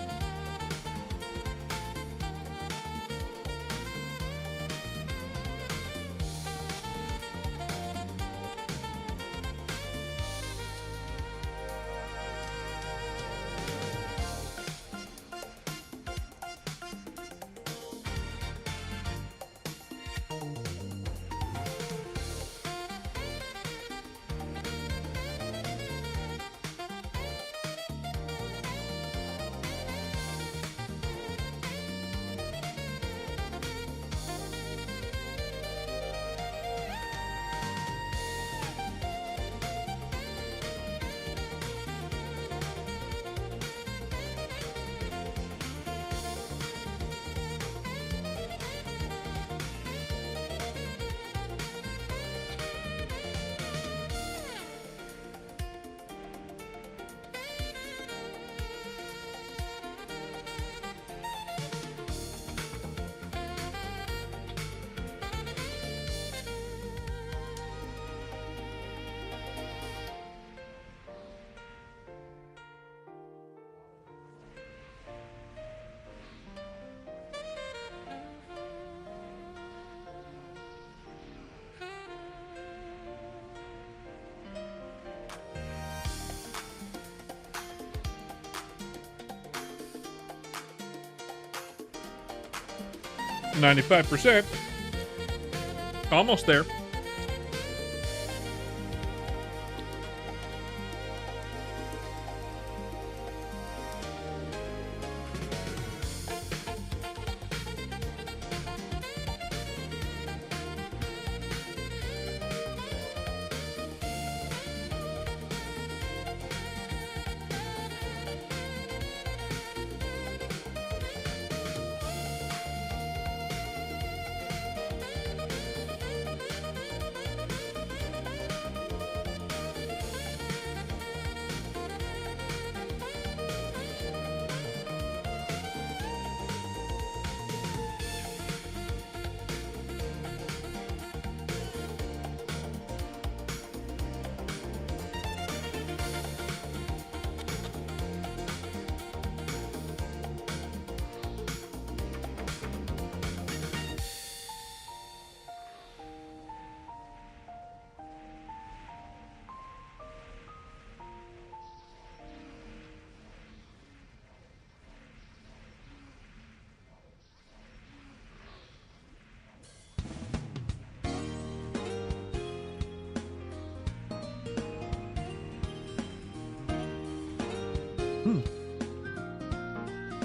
95%. Almost there.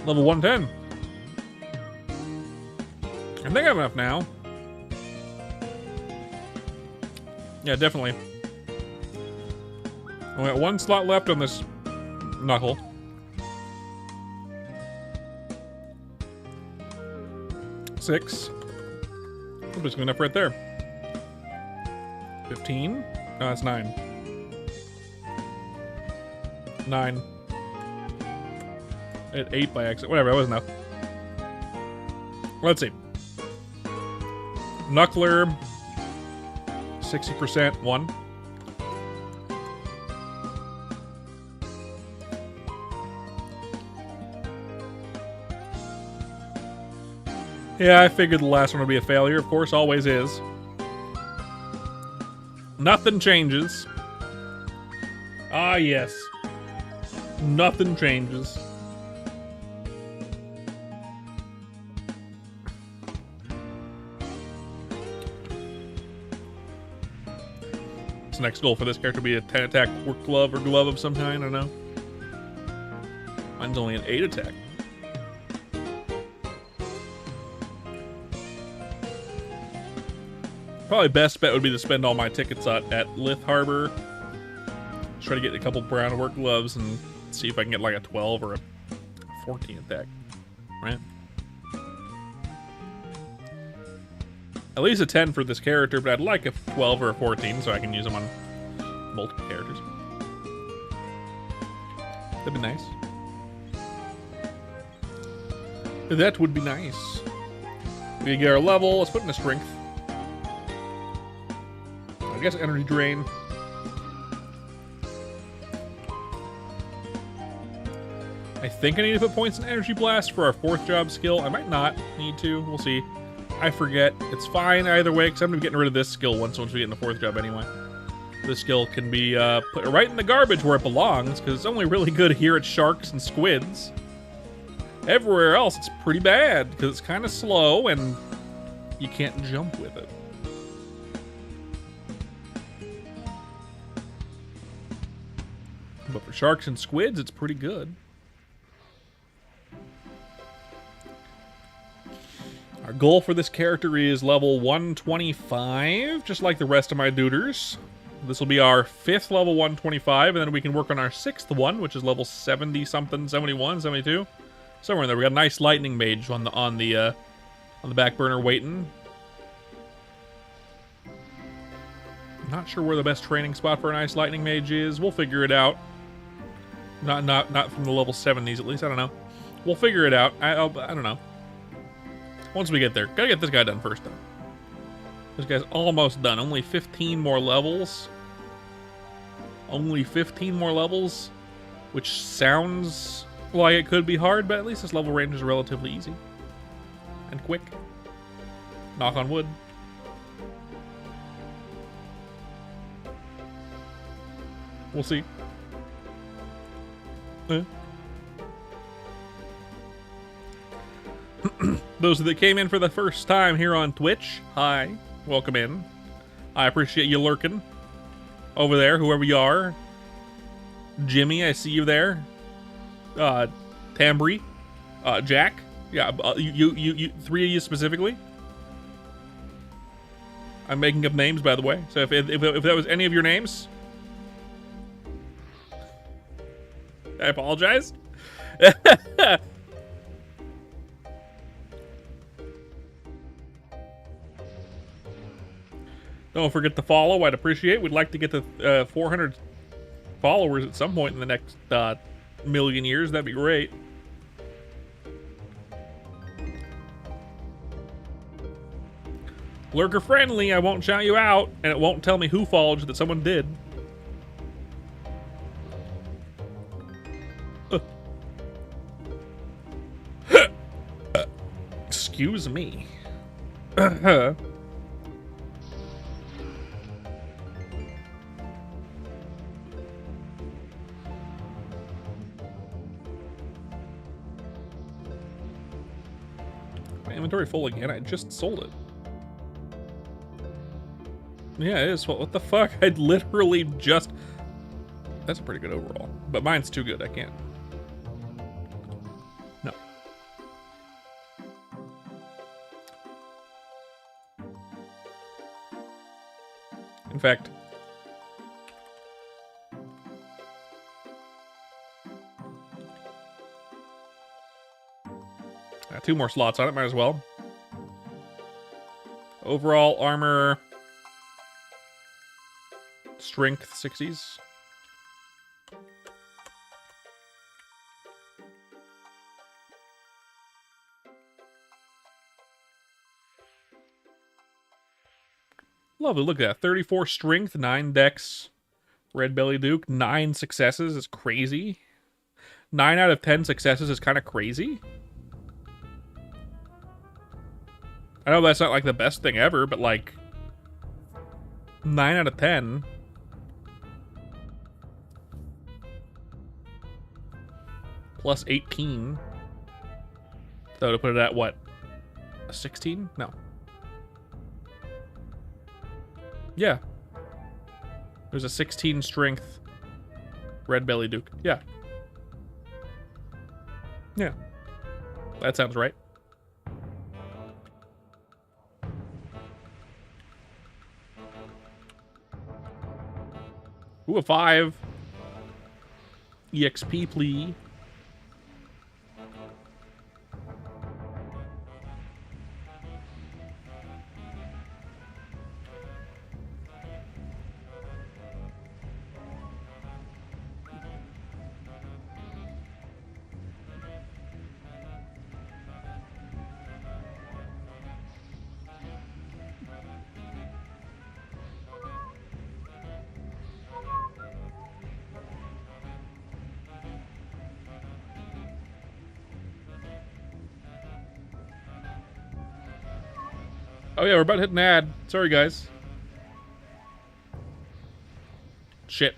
Level 110. I think I have enough now. Yeah, definitely. We got one slot left on this knuckle. Six. I'm just good enough right there. 15. No, that's 9. 9. At 8 by accident. Whatever, that was enough. Let's see. Knuckler. 60%. 1. Yeah, I figured the last one would be a failure. Of course, always is. Nothing changes. Ah, yes. Nothing changes. Next goal for this character would be a 10 attack work glove or glove of some kind, I don't know. Mine's only an 8 attack. Probably best bet would be to spend all my tickets at Lith Harbor. Try to get a couple brown work gloves and see if I can get like a 12 or a 14 attack. Right? At least a 10 for this character, but I'd like a 12 or a 14 so I can use them on multiple characters. That'd be nice. That would be nice. We get our level. Let's put in a strength. I guess energy drain. I think I need to put points in energy blast for our 4th job skill. I might not need to. We'll see. I forget. It's fine either way, because I'm going to be getting rid of this skill once we get in the 4th job anyway. This skill can be put right in the garbage where it belongs, because it's only really good here at sharks and squids. Everywhere else, it's pretty bad, because it's kind of slow, and you can't jump with it. But for sharks and squids, it's pretty good. Our goal for this character is level 125, just like the rest of my duders. This will be our 5th level 125, and then we can work on our 6th one, which is level 70-something, 71, 72. Somewhere in there. We got a nice lightning mage on the back burner waiting. Not sure where the best training spot for a nice lightning mage is. We'll figure it out. Not from the level 70s, at least. I don't know. We'll figure it out. I don't know. Once we get there. Gotta get this guy done first, though. This guy's almost done. Only 15 more levels. Only 15 more levels. Which sounds like it could be hard, but at least this level range is relatively easy. And quick. Knock on wood. We'll see. Those that came in for the first time here on Twitch, hi, welcome in. I appreciate you lurking over there, whoever you are. Jimmy, I see you there. Tambry, Jack, yeah, you, three of you specifically. I'm making up names, by the way. So if that was any of your names, I apologize. Don't forget to follow. I'd appreciate. We'd like to get to 400 followers at some point in the next million years. That'd be great. Lurker friendly. I won't shout you out, and it won't tell me who followed you that someone did. Excuse me. My inventory full again. I just sold it. Yeah, it is. What the fuck? I'd literally just... That's a pretty good overall. But mine's too good. I can't. No. In fact... two more slots on it. Might as well. Overall armor... Strength 60s. Lovely, look at that. 34 strength, 9 dex. Red Belly Duke, 9 successes is crazy. 9 out of 10 successes is kind of crazy. I know that's not like the best thing ever, but like 9 out of 10. Plus 18. So to put it at what? A 16? No. Yeah. There's a 16 strength Red Belly Duke. Yeah. Yeah. That sounds right. Ooh, a 5. EXP, please. Oh yeah, we're about to hit an ad. Sorry, guys. Shit.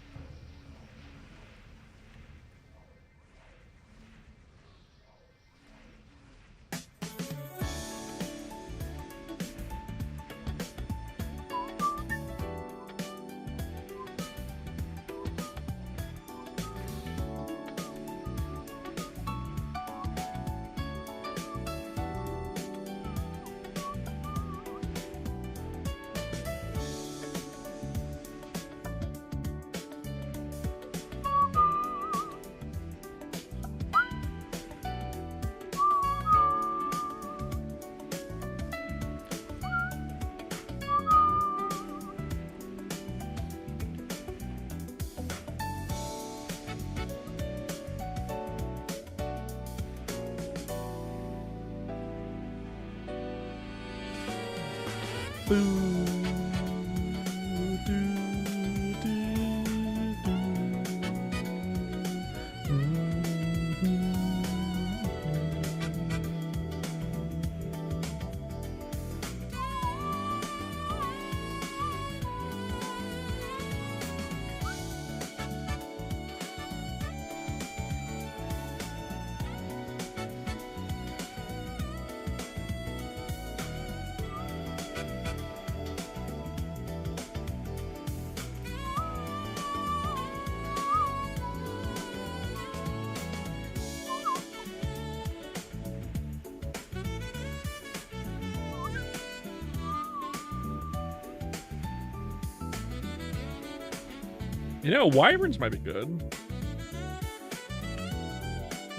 You know, wyverns might be good.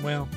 Well.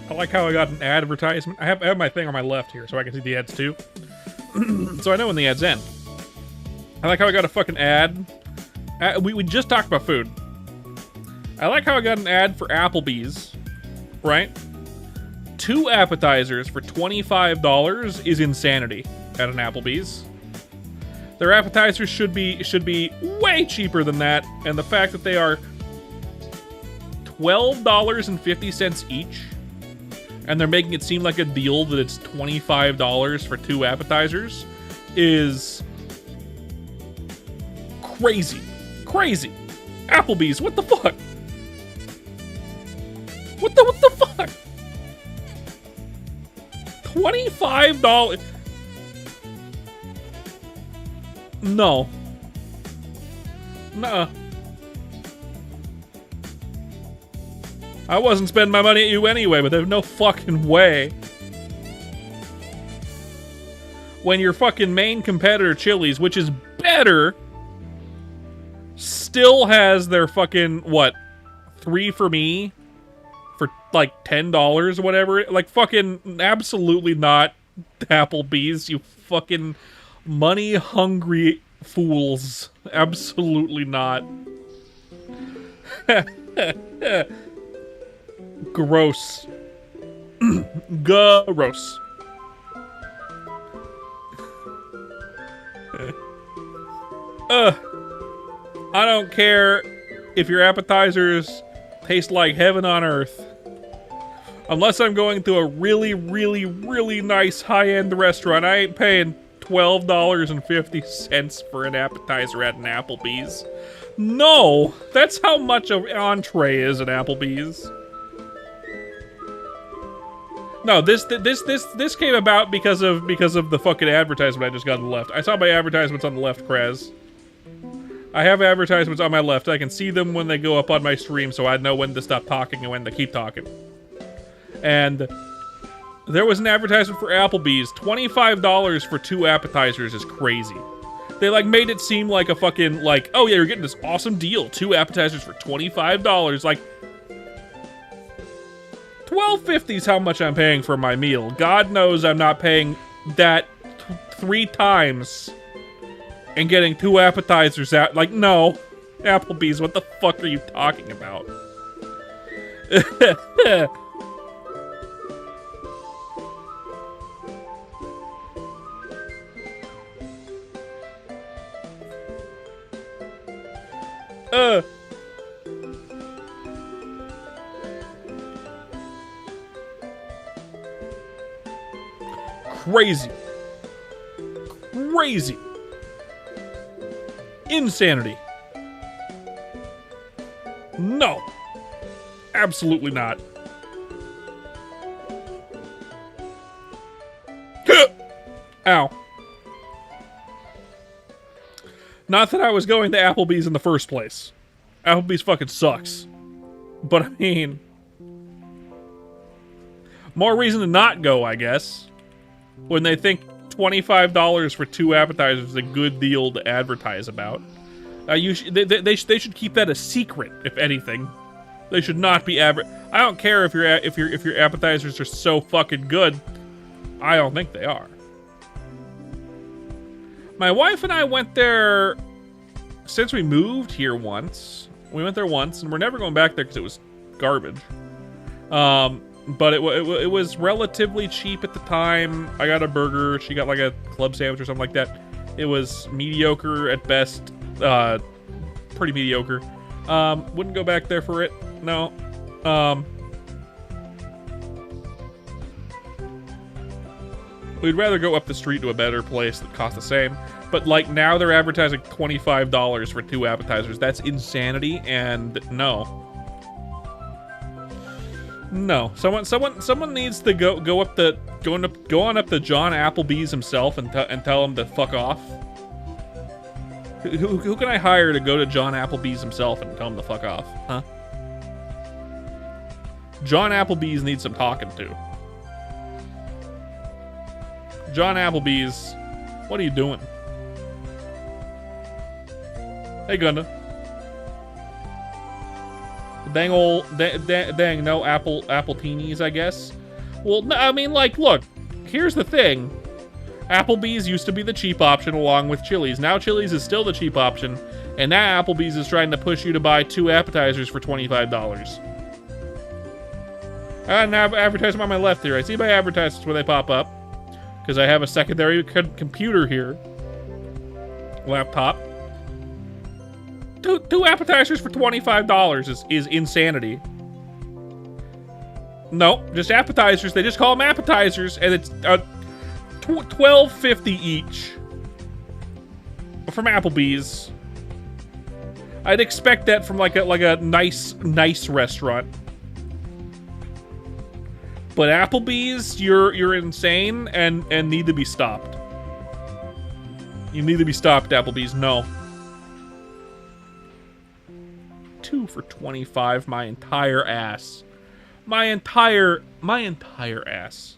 I like how I got an advertisement. I have my thing on my left here so I can see the ads too. So I know when the ads end. I like how I got a fucking ad. We just talked about food. I like how I got an ad for Applebee's, right? 2 appetizers for $25 is insanity at an Applebee's. Their appetizers should be way cheaper than that, and the fact that they are $12.50 each, and they're making it seem like a deal that it's $25 for 2 appetizers is crazy. Crazy. Applebee's, what the fuck? What the fuck? $25? No. Nuh-uh. I wasn't spending my money at you anyway, but there's no fucking way. When your fucking main competitor, Chili's, which is better, still has their fucking, what, 3 for me for like $10 or whatever. Like, fucking absolutely not Applebee's, you fucking money-hungry fools. Absolutely not. Gross. Gross. I don't care if your appetizers taste like heaven on earth. Unless I'm going to a really, really, really nice high-end restaurant, I ain't paying $12.50 for an appetizer at an Applebee's. No! That's how much an entree is at Applebee's. No, this came about because of the fucking advertisement I just got on the left. I saw my advertisements on the left, Krez. I have advertisements on my left. I can see them when they go up on my stream, so I know when to stop talking and when to keep talking. And there was an advertisement for Applebee's. $25 for 2 appetizers is crazy. They, like, made it seem like a fucking, like, oh yeah, you're getting this awesome deal. 2 appetizers for $25. Like, $12.50 is how much I'm paying for my meal. God knows I'm not paying that 3 times and getting 2 appetizers out. Like, no. Applebee's, what the fuck are you talking about? Crazy. Crazy. Insanity. No. Absolutely not. Ow. Not that I was going to Applebee's in the first place. Applebee's fucking sucks. But I mean, more reason to not go, I guess. When they think $25 for 2 appetizers is a good deal to advertise about. They should keep that a secret, if anything. They should not be I don't care if your appetizers are so fucking good. I don't think they are. My wife and I went there since we moved here once. We went there once, and we're never going back there because it was garbage. But it was relatively cheap at the time. I got a burger. She got like a club sandwich or something like that. It was mediocre at best. Pretty mediocre. Wouldn't go back there for it. No. We'd rather go up the street to a better place that costs the same. But like now they're advertising $25 for 2 appetizers. That's insanity, and no. No. Someone needs to go on up to John Applebee's himself and tell him to fuck off. Who can I hire to go to John Applebee's himself and tell him to fuck off? Huh? John Applebee's needs some talking to. John Applebee's, what are you doing? Hey, Gunda. Dang, no apple teenies, I guess. Well, no, I mean, like, look, here's the thing. Applebee's used to be the cheap option along with Chili's. Now Chili's is still the cheap option, and now Applebee's is trying to push you to buy 2 appetizers for $25. And now advertisement on my left here. I see my advertisements where they pop up, because I have a secondary computer here. Laptop. Two appetizers for $25 is insanity. No, just appetizers. They just call them appetizers, and it's $12.50 each from Applebee's. I'd expect that from like a nice restaurant. But Applebee's, you're insane and need to be stopped. You need to be stopped, Applebee's. No. 2 for $25, my entire ass. My entire ass.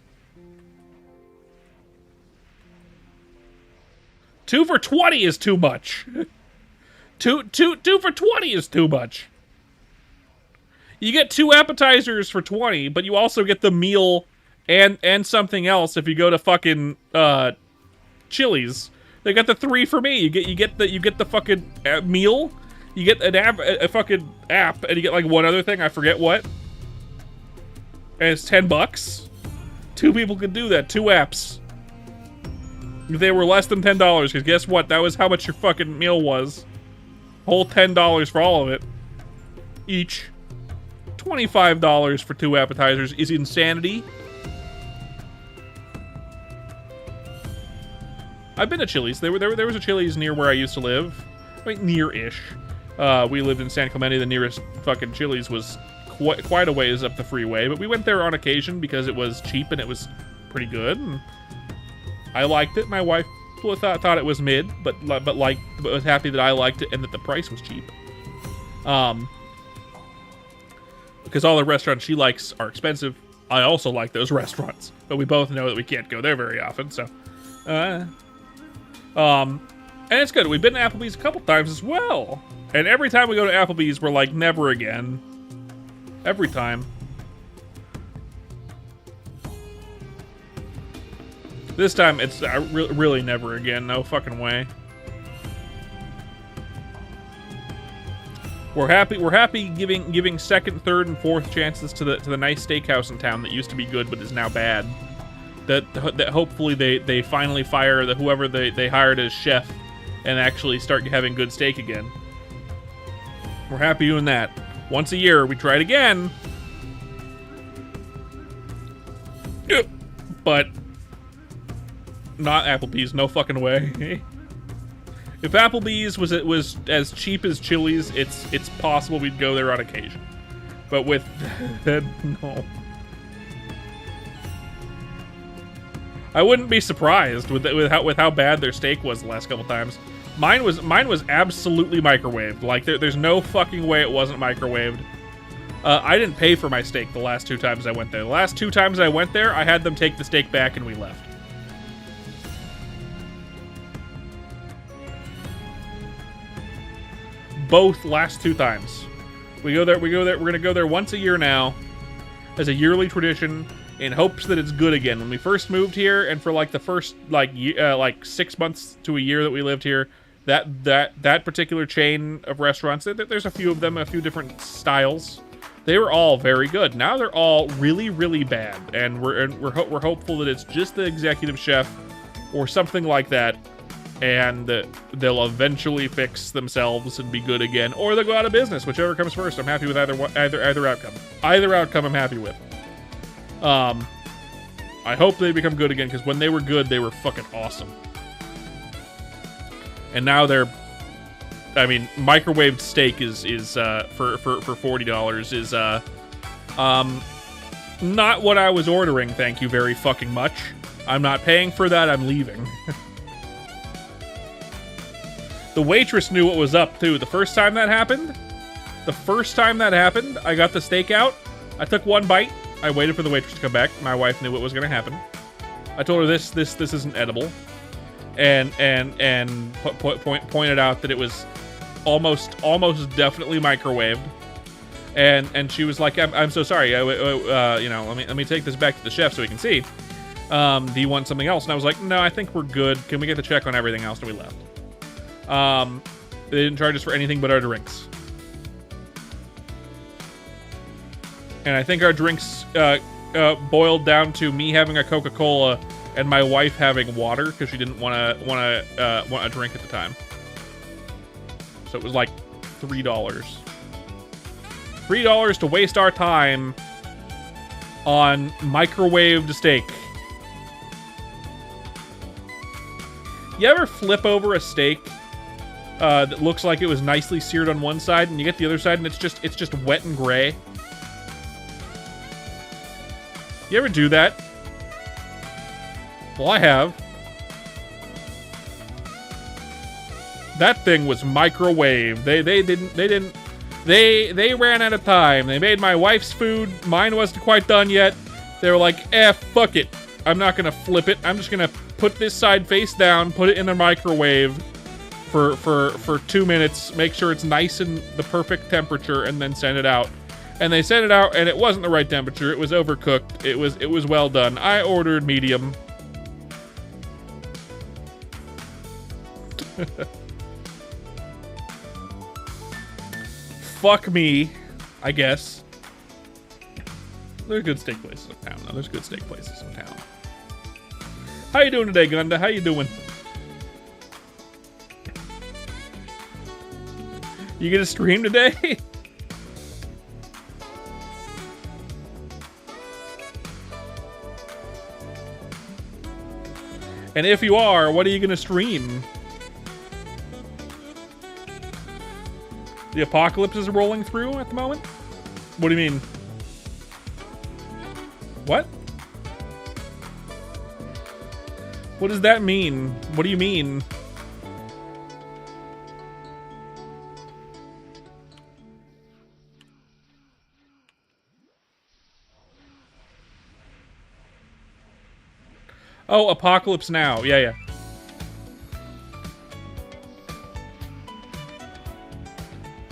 2 for $20 is too much. Two for $20 is too much. You get 2 appetizers for $20, but you also get the meal and something else if you go to fucking Chili's. They got the 3 for me. You get the fucking meal. You get a fucking app, and you get like one other thing. I forget what. And it's $10. 2 people could do that. 2 apps. If they were less than $10, because guess what? That was how much your fucking meal was. Whole $10 for all of it. Each. $25 for 2 appetizers is insanity. I've been to Chili's. There was a Chili's near where I used to live. I mean, near-ish. We lived in San Clemente. The nearest fucking Chili's was quite a ways up the freeway, but we went there on occasion because it was cheap and it was pretty good. And I liked it. My wife thought it was mid, but was happy that I liked it and that the price was cheap. Because all the restaurants she likes are expensive. I also like those restaurants, but we both know that we can't go there very often. So, and it's good. We've been to Applebee's a couple times as well. And every time we go to Applebee's, we're like, never again. Every time. This time, it's really never again. No fucking way. We're happy giving second, third, and fourth chances to the nice steakhouse in town that used to be good but is now bad. That hopefully they finally fire whoever they hired as chef and actually start having good steak again. We're happy doing that. Once a year, we try it again. But not Applebee's, no fucking way. If Applebee's was as cheap as Chili's, it's possible we'd go there on occasion. But with no. I wouldn't be surprised with how bad their steak was the last couple times. Mine was absolutely microwaved. Like there's no fucking way it wasn't microwaved. I didn't pay for my steak the last 2 times I went there. The last 2 times I went there, I had them take the steak back and we left. Both last 2 times. We go there. We're gonna go there once a year now, as a yearly tradition, in hopes that it's good again. When we first moved here, and for like the first like 6 months to a year that we lived here, that particular chain of restaurants, there's a few of them, a few different styles. They were all very good. Now they're all really, really bad, and we're hopeful that it's just the executive chef or something like that, and they'll eventually fix themselves and be good again, or they'll go out of business, whichever comes first. I'm happy with either outcome. Either outcome I'm happy with. I hope they become good again, because when they were good, they were fucking awesome. And now they're, I mean, microwaved steak is for $40 is not what I was ordering. Thank you very fucking much. I'm not paying for that. I'm leaving. The waitress knew what was up, too. The first time that happened, I got the steak out. I took one bite. I waited for the waitress to come back. My wife knew what was going to happen. I told her this isn't edible, and pointed out that it was almost definitely microwaved. And she was like, "I'm so sorry. You know, let me take this back to the chef so he can see. Do you want something else?" And I was like, "No, I think we're good. Can we get the check on everything else?" And we left. They didn't charge us for anything but our drinks. And I think our drinks boiled down to me having a Coca-Cola and my wife having water because she didn't want a drink at the time. So it was like $3. $3 to waste our time on microwaved steak. You ever flip over a steak that looks like it was nicely seared on one side, and you get the other side and it's just wet and gray? You ever do that? Well, I have. That thing was microwave. They ran out of time. They made my wife's food. Mine wasn't quite done yet. They were like, fuck it. I'm not gonna flip it. I'm just gonna put this side face down, put it in the microwave for 2 minutes, make sure it's nice and the perfect temperature, and then send it out. And they sent it out, and it wasn't the right temperature. It was overcooked. It was well done. I ordered medium. Fuck me, I guess. There's good steak places in town, though. There's good steak places in town. How you doing today, Gunda? How you doing? You gonna stream today? And if you are, what are you gonna stream? The apocalypse is rolling through at the moment? What do you mean? What? What does that mean? What do you mean? Oh, Apocalypse Now. Yeah.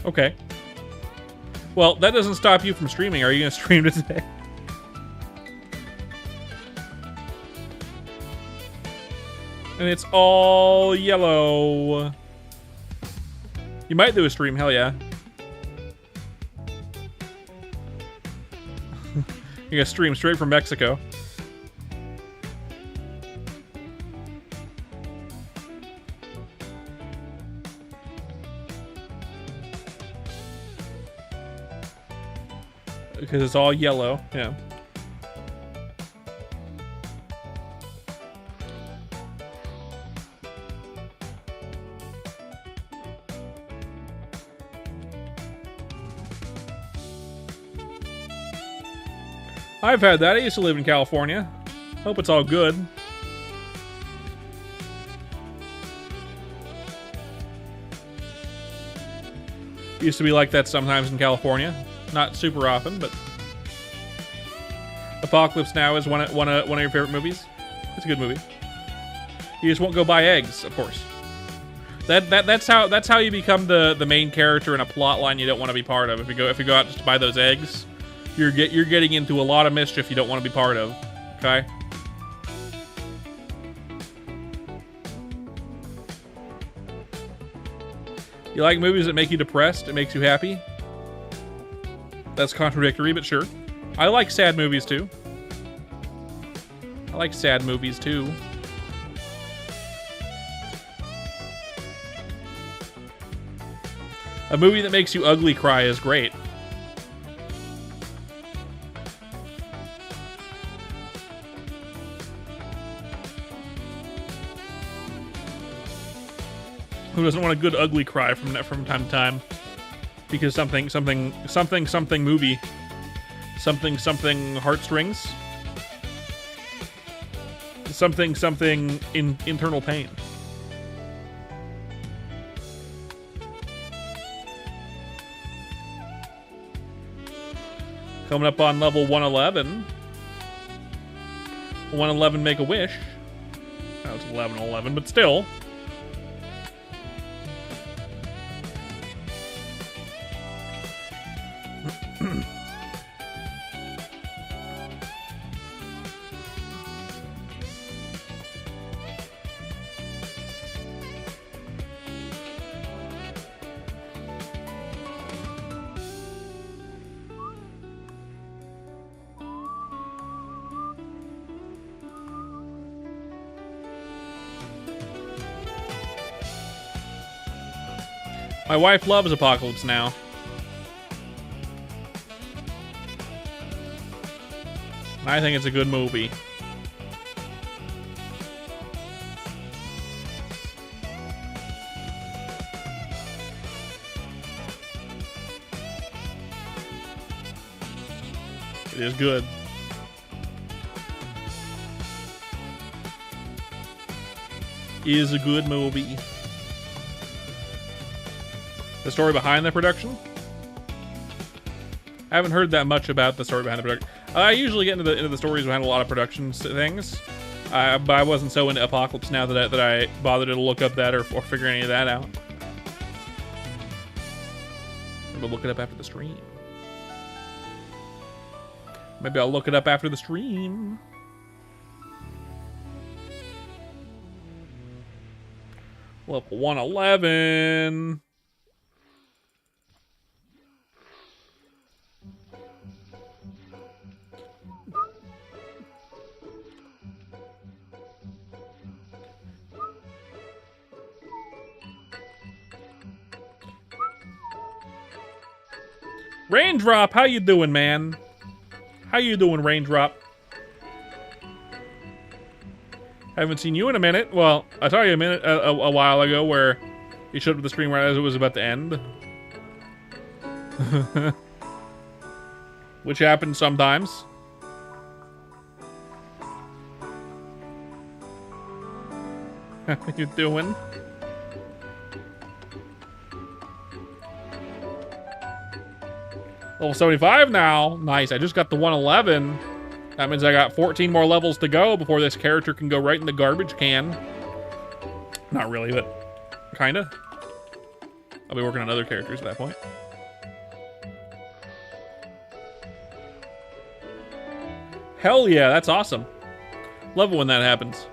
Okay. Well, that doesn't stop you from streaming. Are you going to stream today? And it's all yellow. You might do a stream, hell yeah. You're going to stream straight from Mexico. Because it's all yellow, yeah. I've had that. I used to live in California. Hope it's all good. Used to be like that sometimes in California. Not super often, but Apocalypse Now is one of your favorite movies. It's a good movie. You just won't go buy eggs, of course. That's how you become the main character in a plot line you don't want to be part of. If you go out just to buy those eggs, you're getting into a lot of mischief you don't want to be part of. Okay. You like movies that make you depressed? It makes you happy? That's contradictory, but sure. I like sad movies too. I like sad movies too. A movie that makes you ugly cry is great. Who doesn't want a good ugly cry from time to time? Because something movie, something heartstrings, something internal pain. Coming up on level 111. 111 Make a Wish. That was 1111, but still. My wife loves Apocalypse Now. And I think it's a good movie. It is good. It is a good movie. The story behind the production? I haven't heard that much about the story behind the production. I usually get into the stories behind a lot of production things, but I wasn't so into Apocalypse Now that I bothered to look up that or figure any of that out. Maybe I'll look it up after the stream. Maybe I'll look it up after the stream. Level 111. Raindrop, how you doing, man? How you doing, Raindrop? Haven't seen you in a minute. Well, I saw you a while ago where you showed up at the stream right as it was about to end. Which happens sometimes. How you doing? Level 75 now. Nice. I just got the 111. That means I got 14 more levels to go before this character can go right in the garbage can. Not really, but kinda. I'll be working on other characters at that point. Hell yeah, that's awesome. Love it when that happens.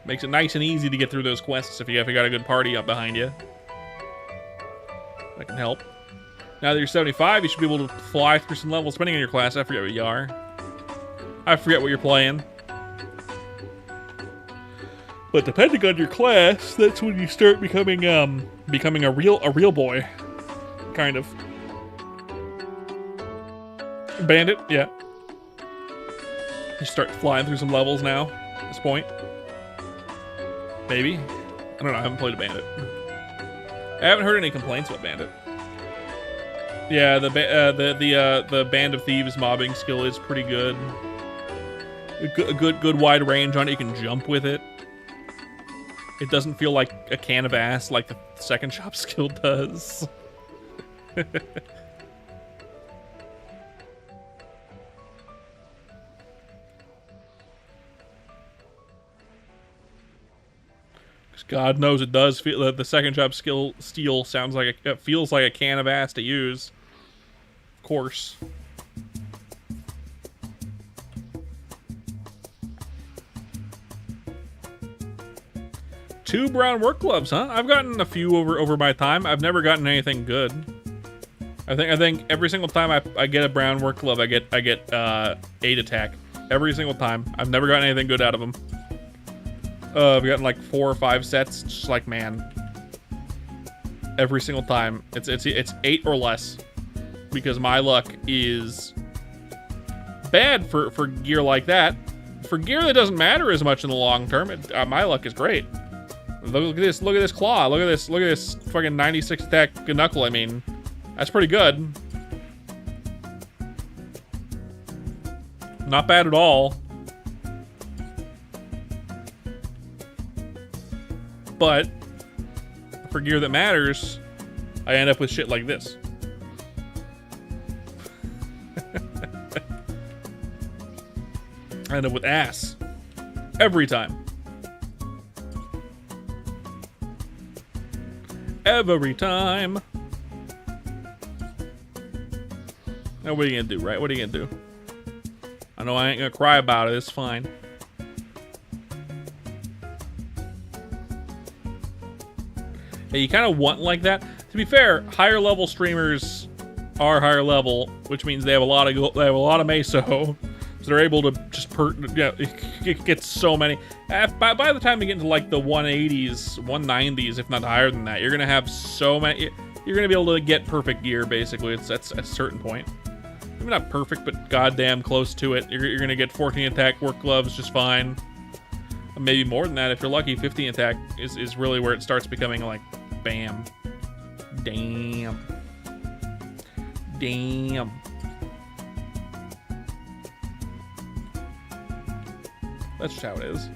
Makes it nice and easy to get through those quests if you got a good party up behind you. That can help. Now that you're 75, you should be able to fly through some levels, depending on your class. I forget what you are. I forget what you're playing. But depending on your class, that's when you start becoming a real boy, kind of. Bandit, yeah. You start flying through some levels now. At this point, maybe. I don't know. I haven't played a Bandit. I haven't heard any complaints about Bandit. Yeah, the Band of Thieves mobbing skill is pretty good. A good wide range on it. You can jump with it. It doesn't feel like a can of ass like the second shop skill does. God knows it does feel that the second job steel sounds like it feels like a can of ass to use. Of course. Two brown work gloves, huh? I've gotten a few over my time. I've never gotten anything good. I think every single time I get a brown work glove, I get 8 attack. Every single time. I've never gotten anything good out of them. I've gotten like 4 or 5 sets. Just like, man. Every single time. It's 8 or less. Because my luck is bad for gear like that. For gear that doesn't matter as much in the long term, my luck is great. Look at this claw. Look at this fucking 96 attack knuckle. I mean, that's pretty good. Not bad at all. But for gear that matters, I end up with shit like this. I end up with ass. Every time. Every time. Now what are you gonna do, right? What are you gonna do? I know I ain't gonna cry about it. It's fine. Yeah, you kind of want like that. To be fair, higher level streamers are higher level, which means they have a lot of meso, so they're able to just get so many. By the time you get into like the 180s, 190s, if not higher than that, you're gonna have so many. You're gonna be able to get perfect gear. Basically, it's at a certain point. Maybe not perfect, but goddamn close to it. You're gonna get 14 attack work gloves just fine. Maybe more than that if you're lucky. 15 attack is really where it starts becoming like, bam, damn. That's just how it is.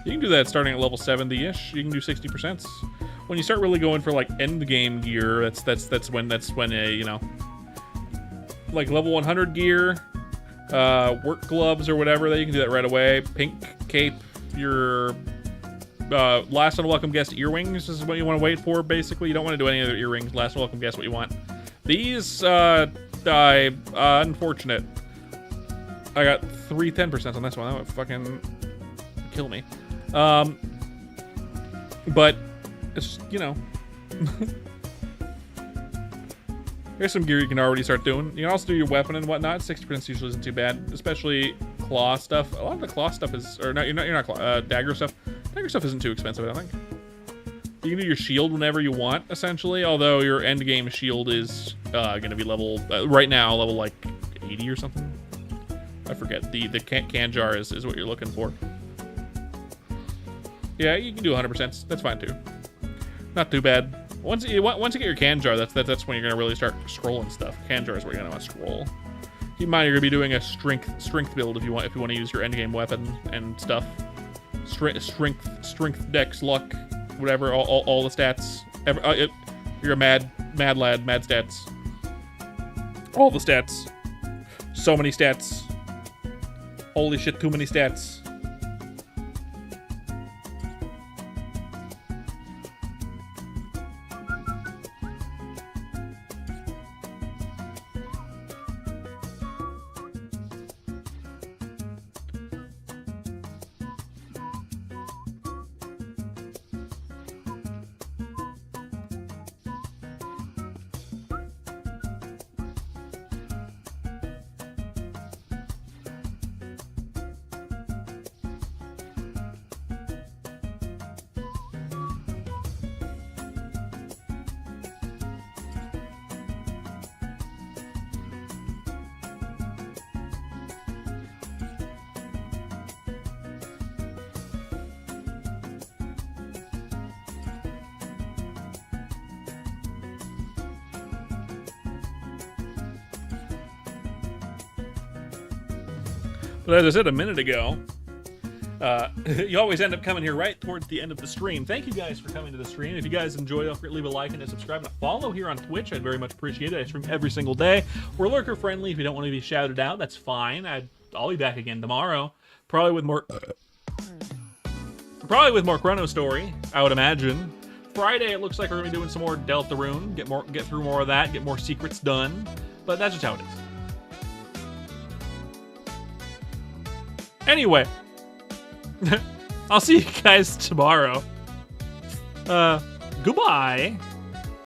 You can do that starting at level 70-ish. You can do 60%. When you start really going for like end game gear, that's when you know, like level 100 gear, work gloves or whatever, that you can do that right away. Pink cape, your last unwelcome guest earrings is what you want to wait for. Basically, you don't want to do any other earrings. Last unwelcome guest, what you want. These unfortunate. I got 3 10% on this one. That would fucking kill me. But it's, you know, here's some gear you can already start doing. You can also do your weapon and whatnot. 60% usually isn't too bad, especially claw stuff. A lot of the claw stuff is, or no, you're not claw, dagger stuff. Dagger stuff isn't too expensive, I don't think. You can do your shield whenever you want, essentially. Although your end game shield is going to be level right now, level like 80 or something. I forget. The can jar is what you're looking for. Yeah, you can do 100%. That's fine too. Not too bad. Once you get your can jar, that's when you're gonna really start scrolling stuff. Can jar is where you're gonna want to scroll. Keep in mind you're gonna be doing a strength build if you want to use your endgame weapon and stuff. Strength, dex, luck, whatever. All the stats. You're a mad lad. Mad stats. All the stats. So many stats. Holy shit! Too many stats. But as I said a minute ago, you always end up coming here right towards the end of the stream. Thank you guys for coming to the stream. If you guys enjoy, don't forget to leave a like and a subscribe and a follow here on Twitch. I'd very much appreciate it. I stream every single day. We're lurker friendly. If you don't want to be shouted out, that's fine. I'll be back again tomorrow, probably with more Chrono Story, I would imagine. Friday, it looks like we're gonna be doing some more Deltarune. Get through more of that. Get more secrets done. But that's just how it is. Anyway. I'll see you guys tomorrow. Goodbye.